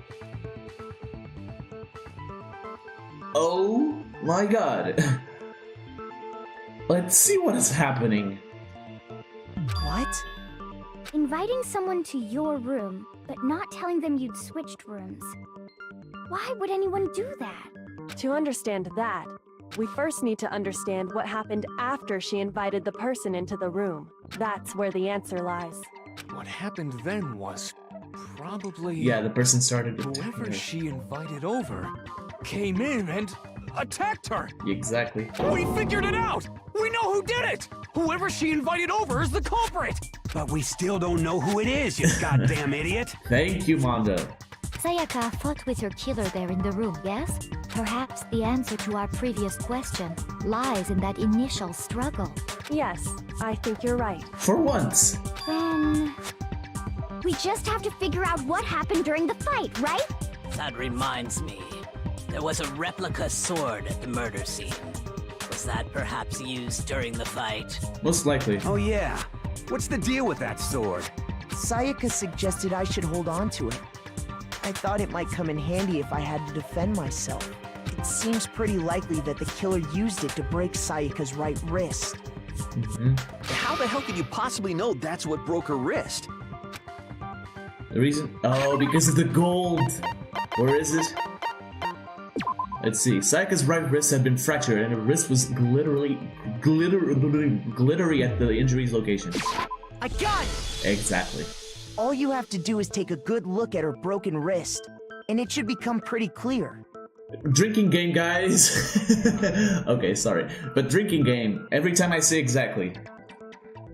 Speaker 2: Oh my god. Let's see what is happening.
Speaker 9: What?
Speaker 1: Inviting someone to your room, but not telling them you'd switched rooms. Why would anyone do that?
Speaker 6: To understand that, we first need to understand what happened after she invited the person into the room. That's where the answer lies.
Speaker 5: What happened then was probably...
Speaker 2: Yeah, the person started attacking
Speaker 5: whoever
Speaker 2: her.
Speaker 5: she invited over came in and attacked her.
Speaker 2: Exactly.
Speaker 5: We figured it out! We know who did it! Whoever she invited over is the culprit!
Speaker 4: But we still don't know who it is, you goddamn idiot!
Speaker 2: Thank you, Mondo.
Speaker 1: Sayaka fought with her killer there in the room, yes? Perhaps the answer to our previous question lies in that initial struggle.
Speaker 6: Yes, I think you're right.
Speaker 2: For once.
Speaker 1: Then... we just have to figure out what happened during the fight, right?
Speaker 10: That reminds me. There was a replica sword at the murder scene. Was that perhaps used during the fight?
Speaker 2: Most likely.
Speaker 4: Oh yeah. What's the deal with that sword?
Speaker 9: Sayaka suggested I should hold on to it. I thought it might come in handy if I had to defend myself. It seems pretty likely that the killer used it to break Sayaka's right wrist.
Speaker 11: How the hell could you possibly know that's what broke her wrist?
Speaker 2: The reason? Oh, because of the gold. Where is it? Let's see. Sayaka's right wrist had been fractured, and her wrist was glittery at the injury's location.
Speaker 9: I got it!
Speaker 2: Exactly.
Speaker 9: All you have to do is take a good look at her broken wrist, and it should become pretty clear.
Speaker 2: Drinking game, guys. Okay, sorry. But drinking game, every time I say exactly.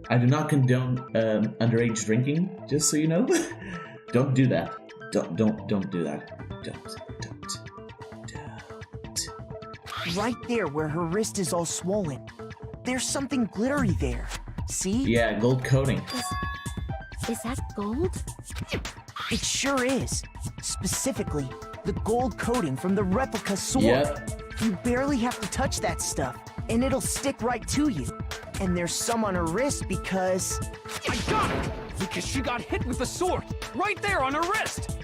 Speaker 2: I do not condone underage drinking, just so you know. Don't do that. Don't do that. Don't.
Speaker 9: Right there where her wrist is all swollen. There's something glittery there. See?
Speaker 2: Yeah, gold coating.
Speaker 1: Is that gold?
Speaker 9: It sure is. Specifically, the gold coating from the replica sword.
Speaker 2: Yep.
Speaker 9: You barely have to touch that stuff, and it'll stick right to you. And there's some on her wrist because...
Speaker 5: I got it! Because she got hit with the sword, right there on her wrist!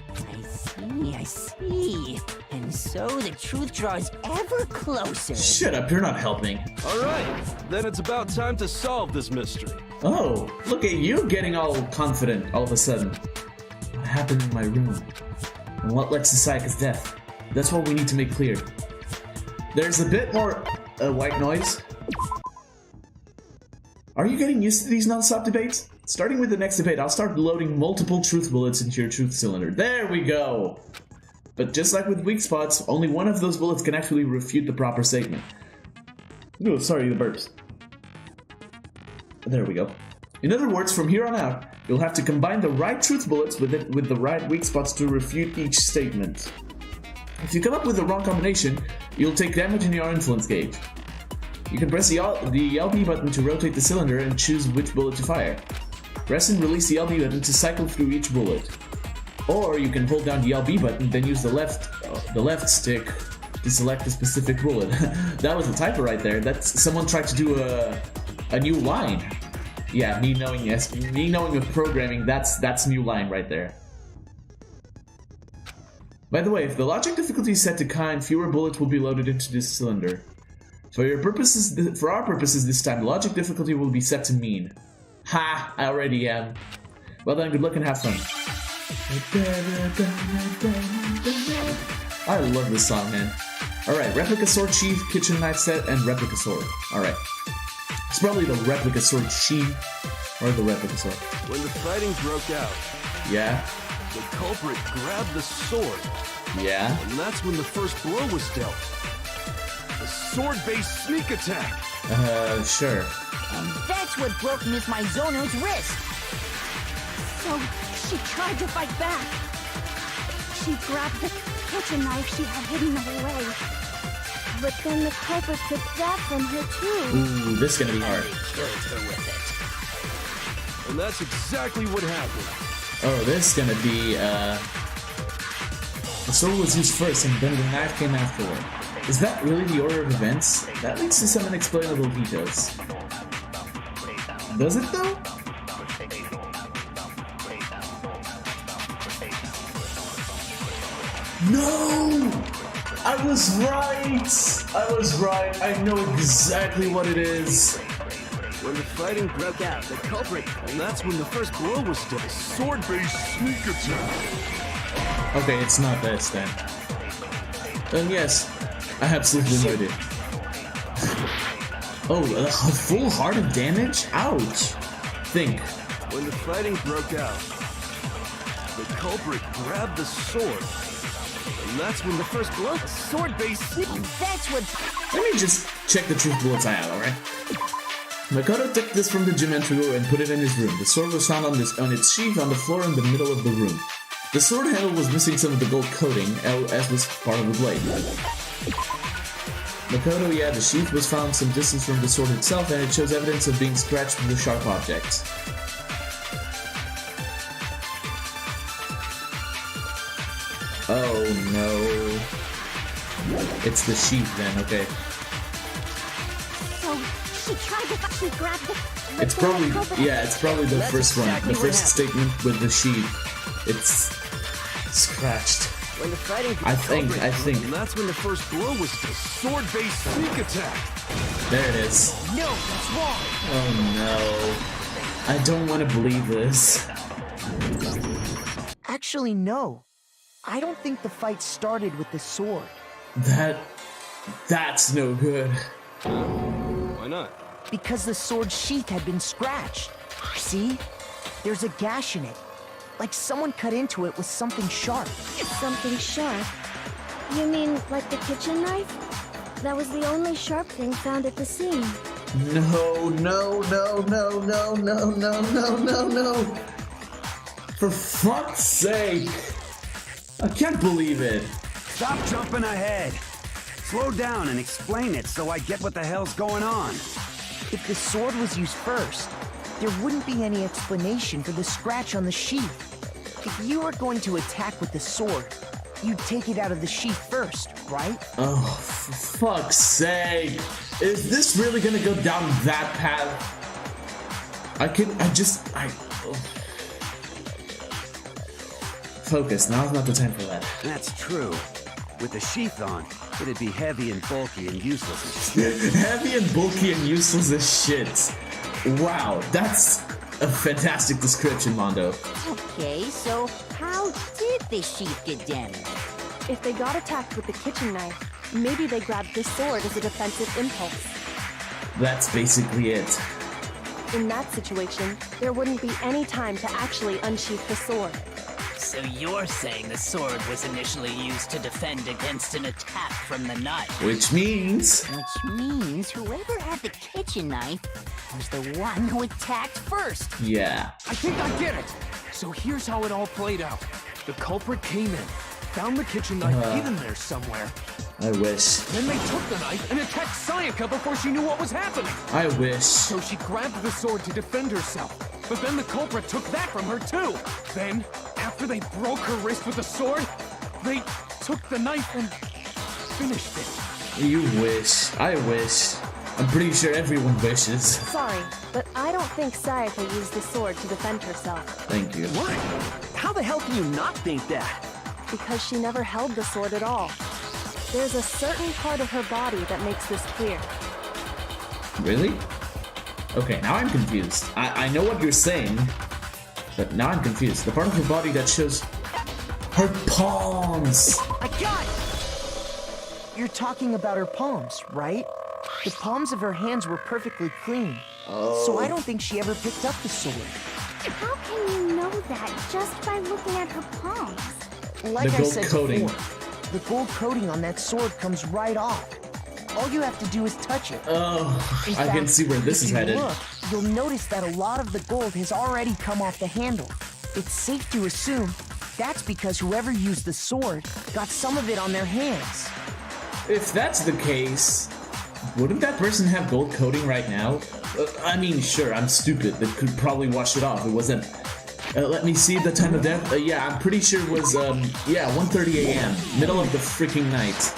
Speaker 3: I see. And so the truth draws ever closer.
Speaker 2: Shut up, you're not helping.
Speaker 7: Alright, then it's about time to solve this mystery.
Speaker 2: Oh, look at you getting all confident all of a sudden. What happened in my room? And what led to Sayaka's death? That's what we need to make clear. There's a bit more white noise. Are you getting used to these non-stop debates? Starting with the next debate, I'll start loading multiple truth bullets into your truth cylinder. There we go! But just like with weak spots, only one of those bullets can actually refute the proper statement. Oh, sorry, the burps. There we go. In other words, from here on out, you'll have to combine the right truth bullets with the right weak spots to refute each statement. If you come up with the wrong combination, you'll take damage in your influence gauge. You can press the LB button to rotate the cylinder and choose which bullet to fire. Press and release the LB button to cycle through each bullet. Or you can hold down the LB button, then use the left stick to select a specific bullet. That was a typo right there. That's someone tried to do a new line. Yeah, me knowing with programming, that's new line right there. By the way, if the logic difficulty is set to kind, fewer bullets will be loaded into this cylinder. For our purposes this time, the logic difficulty will be set to mean. Ha! I already am. Well then, good luck and have fun. I love this song, man. Alright, replica sword sheath, kitchen knife set, and replica sword. Alright. It's probably the replica sword sheath, or the replica sword.
Speaker 7: When the fighting broke out,
Speaker 2: Yeah?
Speaker 7: the culprit grabbed the sword,
Speaker 2: Yeah?
Speaker 7: and that's when the first blow was dealt. A sword-based sneak attack.
Speaker 2: Sure.
Speaker 3: And that's what broke Miss Maizono's wrist.
Speaker 1: So, she tried to fight back. She grabbed the kitchen knife she had hidden away. But then the culprit took that from her too.
Speaker 2: Ooh, this is gonna be hard.
Speaker 10: They killed her with it.
Speaker 7: And that's exactly what happened.
Speaker 2: Oh, this is gonna be, the sword was used first and then the knife came afterward. Is that really the order of events? That leads to some unexplainable details. Does it though? No! I was right! I know exactly what it is.
Speaker 7: When the fighting broke out, the culprit... And that's when the first blow was done. Sword-based sneak attack.
Speaker 2: Okay, it's not this then. Yes, I have absolutely no idea. Oh, full heart of damage? Ouch. Think.
Speaker 7: When the fighting broke out, the culprit grabbed the sword. And that's when the first blow... Sword-based sneak...
Speaker 3: That's what...
Speaker 2: Let me just check the truth bullets I have, alright? Makoto took this from the gym entry and put it in his room. The sword was found on its sheath on the floor in the middle of the room. The sword handle was missing some of the gold coating, as was part of the blade. Makoto, yeah, the sheath was found some distance from the sword itself, and it shows evidence of being scratched with a sharp object. Oh no. It's the sheath then, okay.
Speaker 1: So, she tried to she grabbed the...
Speaker 2: It's probably, yeah, it's probably the first one. The first statement with the sheath. It's scratched.
Speaker 7: When the fighting
Speaker 2: I think.
Speaker 7: And that's when the first blow was the sword-based sneak attack.
Speaker 2: There it is.
Speaker 9: No, that's wrong.
Speaker 2: Oh no. I don't want to believe this.
Speaker 9: Actually, no. I don't think the fight started with the sword.
Speaker 2: That's no good.
Speaker 7: Why not?
Speaker 9: Because the sword sheath had been scratched. See? There's a gash in it. Like someone cut into it with something sharp.
Speaker 1: Something sharp? You mean like the kitchen knife? That was the only sharp thing found at the scene.
Speaker 2: No. For fuck's sake. I can't believe it.
Speaker 4: Stop jumping ahead. Slow down and explain it so I get what the hell's going on.
Speaker 9: If the sword was used first, there wouldn't be any explanation for the scratch on the sheath. If you were going to attack with the sword, you'd take it out of the sheath first, right?
Speaker 2: Oh, for fuck's sake. Is this really gonna go down that path? Focus, now's not the time for that.
Speaker 4: That's true. With the sheath on, it'd be heavy and bulky and useless as shit.
Speaker 2: Heavy and bulky and useless as shit. Wow, that's a fantastic description, Mondo.
Speaker 3: Okay, so how did the sheath get damaged?
Speaker 6: If they got attacked with the kitchen knife, maybe they grabbed the sword as a defensive impulse.
Speaker 2: That's basically it.
Speaker 6: In that situation, there wouldn't be any time to actually unsheath the sword.
Speaker 10: So you're saying the sword was initially used to defend against an attack from the knife?
Speaker 2: Which means
Speaker 3: whoever had the kitchen knife was the one who attacked first.
Speaker 2: Yeah.
Speaker 5: I think I get it. So here's how it all played out. The culprit came in, found the kitchen knife hidden there somewhere.
Speaker 2: I wish.
Speaker 5: Then they took the knife and attacked Sayaka before she knew what was happening.
Speaker 2: I wish.
Speaker 5: So she grabbed the sword to defend herself. But then the culprit took that from her too. Then, after they broke her wrist with the sword, they took the knife and finished it.
Speaker 2: You wish. I wish. I'm pretty sure everyone wishes.
Speaker 6: Sorry, but I don't think Sayaka used the sword to defend herself.
Speaker 2: Thank you.
Speaker 11: What? How the hell can you not think that?
Speaker 6: Because she never held the sword at all. There's a certain part of her body that makes this clear.
Speaker 2: Really? Okay, now I'm confused. I know what you're saying, but now I'm confused. The part of her body that shows her palms.
Speaker 9: I got it! You're talking about her palms, right? The palms of her hands were perfectly clean.
Speaker 2: Oh.
Speaker 9: So I don't think she ever picked up the sword.
Speaker 1: How can you know that just by looking at her palms?
Speaker 9: Like
Speaker 2: The
Speaker 9: I
Speaker 2: gold
Speaker 9: said
Speaker 2: coating.
Speaker 9: before, the gold coating on that sword comes right off. All you have to do is touch it.
Speaker 2: Oh,
Speaker 9: In
Speaker 2: I can
Speaker 9: fact,
Speaker 2: see where this
Speaker 9: if
Speaker 2: is
Speaker 9: you
Speaker 2: headed.
Speaker 9: Look, you'll notice that a lot of the gold has already come off the handle. It's safe to assume that's because whoever used the sword got some of it on their hands.
Speaker 2: If that's the case, wouldn't that person have gold coating right now? I mean, sure, I'm stupid. They could probably wash it off. It wasn't... let me see the time of death. Yeah, I'm pretty sure it was, 1:30 a.m. Middle of the freaking night.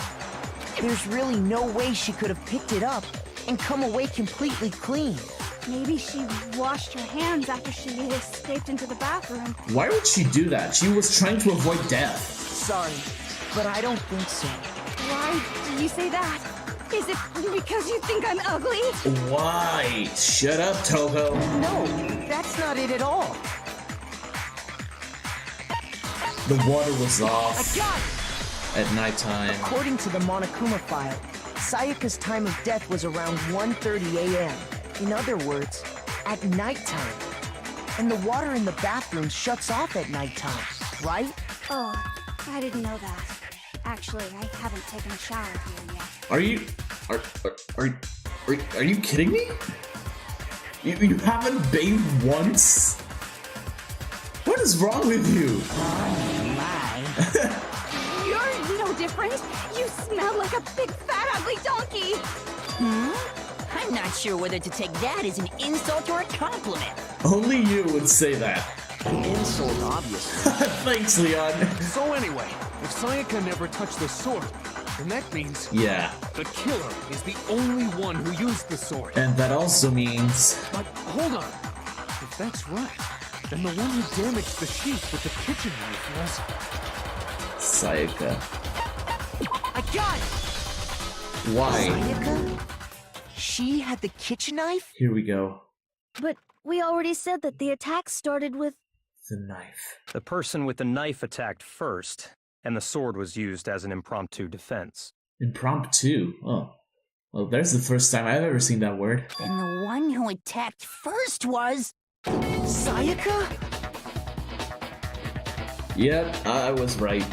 Speaker 9: There's really no way she could have picked it up and come away completely clean.
Speaker 1: Maybe she washed her hands after she escaped into the bathroom.
Speaker 2: Why would she do that? She was trying to avoid death.
Speaker 9: Sorry, but I don't think so.
Speaker 1: Why do you say that?
Speaker 13: Is it because you think I'm ugly?
Speaker 2: Why? Shut up, Toho.
Speaker 9: No, that's not it at all.
Speaker 2: The water was
Speaker 9: I
Speaker 2: off
Speaker 9: got it!
Speaker 2: at nighttime.
Speaker 9: According to the Monokuma file, Sayaka's time of death was around 1:30 a.m. In other words, at nighttime. And the water in the bathroom shuts off at nighttime, right?
Speaker 13: Oh, I didn't know that. Actually, I haven't taken a shower here yet.
Speaker 2: Are you kidding me? You haven't bathed once? What is wrong with you?
Speaker 13: You're no different. You smell like a big fat ugly donkey.
Speaker 10: I'm not sure whether to take that as an insult or a compliment.
Speaker 2: Only you would say that.
Speaker 11: Insult, obviously.
Speaker 2: Thanks, Leon.
Speaker 5: So anyway, if Sayaka never touched the sword, then that means
Speaker 2: Yeah.
Speaker 5: the killer is the only one who used the sword.
Speaker 2: And that also means...
Speaker 5: But hold on. If that's right, then the one who damaged the sheath with the kitchen knife was...
Speaker 2: Sayaka.
Speaker 9: I got it!
Speaker 2: Why?
Speaker 9: Sayaka? She had the kitchen knife?
Speaker 2: Here we go.
Speaker 1: But we already said that the attack started with...
Speaker 2: The knife.
Speaker 8: The person with the knife attacked first, and the sword was used as an impromptu defense.
Speaker 2: Impromptu? Oh. Well, there's the first time I've ever seen that word.
Speaker 10: Then the one who attacked first was...
Speaker 9: Sayaka?
Speaker 2: Yep, I was right.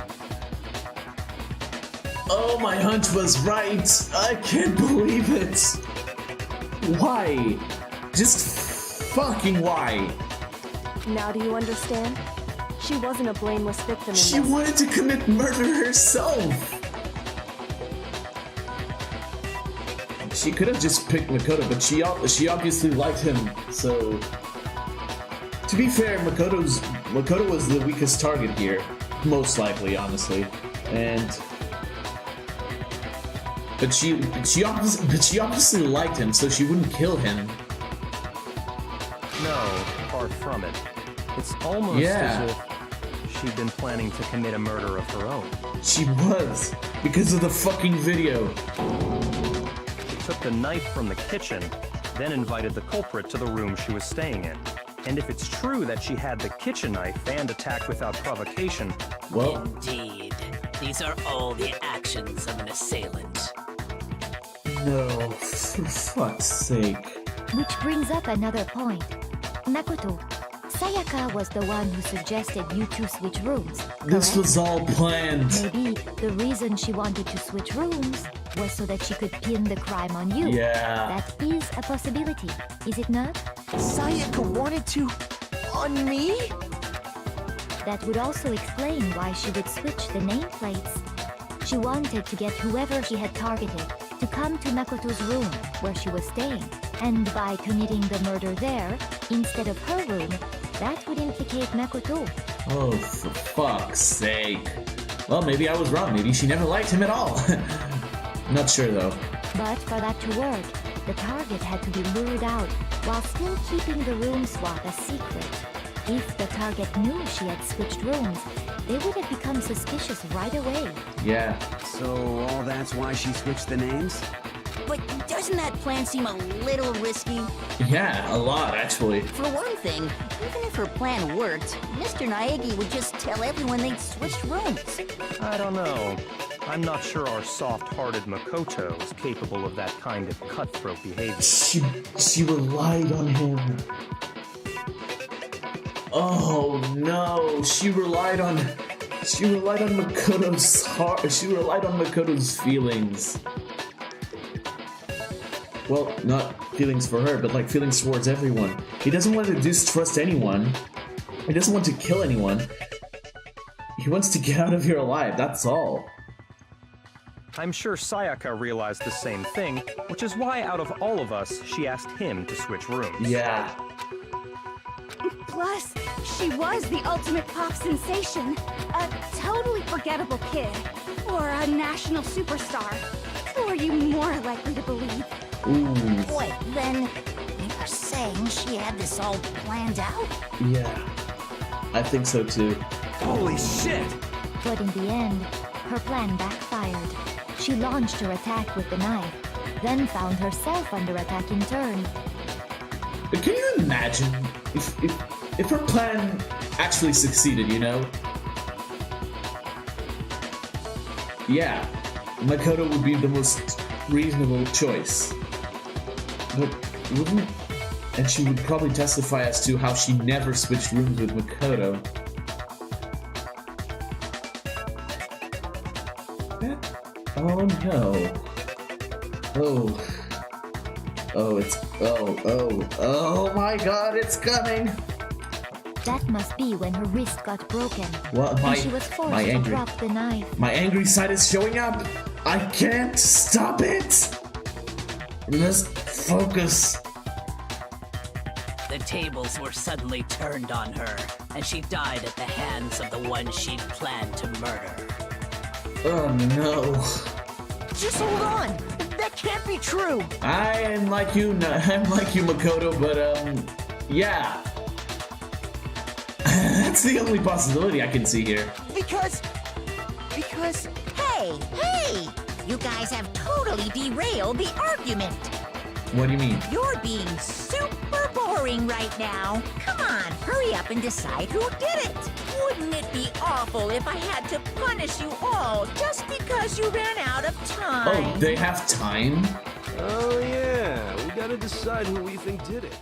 Speaker 2: Oh, my hunch was right! I can't believe it! Why? Just fucking why?
Speaker 6: Now do you understand? She wasn't a blameless victim in
Speaker 2: She
Speaker 6: this.
Speaker 2: wanted to commit murder herself! She could have just picked Makoto, but she obviously liked him, so... To be fair, Makoto was the weakest target here. Most likely, honestly. But she obviously liked him, so she wouldn't kill him.
Speaker 8: No, far from it. It's almost as if she'd been planning to commit a murder of her own.
Speaker 2: She was, because of the fucking video.
Speaker 8: She took the knife from the kitchen, then invited the culprit to the room she was staying in. And if it's true that she had the kitchen knife and attacked without provocation...
Speaker 2: Well...
Speaker 10: Indeed. These are all the actions of an assailant.
Speaker 2: No, for fuck's sake.
Speaker 1: Which brings up another point. Makoto, Sayaka was the one who suggested you two switch rooms, correct?
Speaker 2: This was all planned.
Speaker 1: Maybe the reason she wanted to switch rooms was so that she could pin the crime on you.
Speaker 2: Yeah.
Speaker 1: That is a possibility, is it not?
Speaker 9: Sayaka wanted to... on me?
Speaker 1: That would also explain why she would switch the nameplates. She wanted to get whoever she had targeted to come to Makoto's room where she was staying. And by committing the murder there, instead of her room, that would implicate Makoto.
Speaker 2: Oh, for fuck's sake. Well, maybe I was wrong. Maybe she never liked him at all. Not sure, though.
Speaker 1: But for that to work, the target had to be lured out while still keeping the room swap a secret. If the target knew she had switched rooms, they would have become suspicious right away.
Speaker 2: Yeah.
Speaker 4: So all that's why she switched the names?
Speaker 10: But doesn't that plan seem a little risky?
Speaker 2: Yeah, a lot, actually.
Speaker 10: For one thing, even if her plan worked, Mr. Naegi would just tell everyone they'd switched rooms.
Speaker 8: I don't know. I'm not sure our soft-hearted Makoto is capable of that kind of cutthroat behavior.
Speaker 2: She relied on him. Oh no, she relied on Makoto's heart. She relied on Makoto's feelings. Well, not feelings for her, but like feelings towards everyone. He doesn't want to distrust anyone. He doesn't want to kill anyone. He wants to get out of here alive, that's all.
Speaker 8: I'm sure Sayaka realized the same thing, which is why out of all of us, she asked him to switch rooms.
Speaker 2: Yeah.
Speaker 13: Plus, she was the ultimate pop sensation. A totally forgettable kid. Or a national superstar. Who are you more likely to believe?
Speaker 2: Ooh.
Speaker 10: Wait, then you're saying she had this all planned out?
Speaker 2: Yeah. I think so too.
Speaker 11: Holy shit!
Speaker 1: But in the end, her plan backfired. She launched her attack with the knife, then found herself under attack in turn.
Speaker 2: But can you imagine if her plan actually succeeded, you know? Yeah, Makoto would be the most reasonable choice. But wouldn't... And she would probably testify as to how she never switched rooms with Makoto. Oh no. Oh my god, it's coming!
Speaker 1: That must be when her wrist got broken.
Speaker 2: What?
Speaker 1: And she was forced to drop the knife.
Speaker 2: My angry side is showing up! I can't stop it! Let's focus.
Speaker 10: The tables were suddenly turned on her, and she died at the hands of the one she'd planned to murder.
Speaker 2: Oh no.
Speaker 9: Just hold on! That can't be true!
Speaker 2: I'm like you, Makoto, but yeah. That's the only possibility I can see here.
Speaker 9: Because...
Speaker 3: Hey! You guys have totally derailed the argument.
Speaker 2: What do you mean?
Speaker 3: You're being super boring right now. Come on, hurry up and decide who did it. Wouldn't it be awful if I had to punish you all just because you ran out of time?
Speaker 2: Oh, they have time?
Speaker 7: Oh yeah, we gotta decide who we think did it.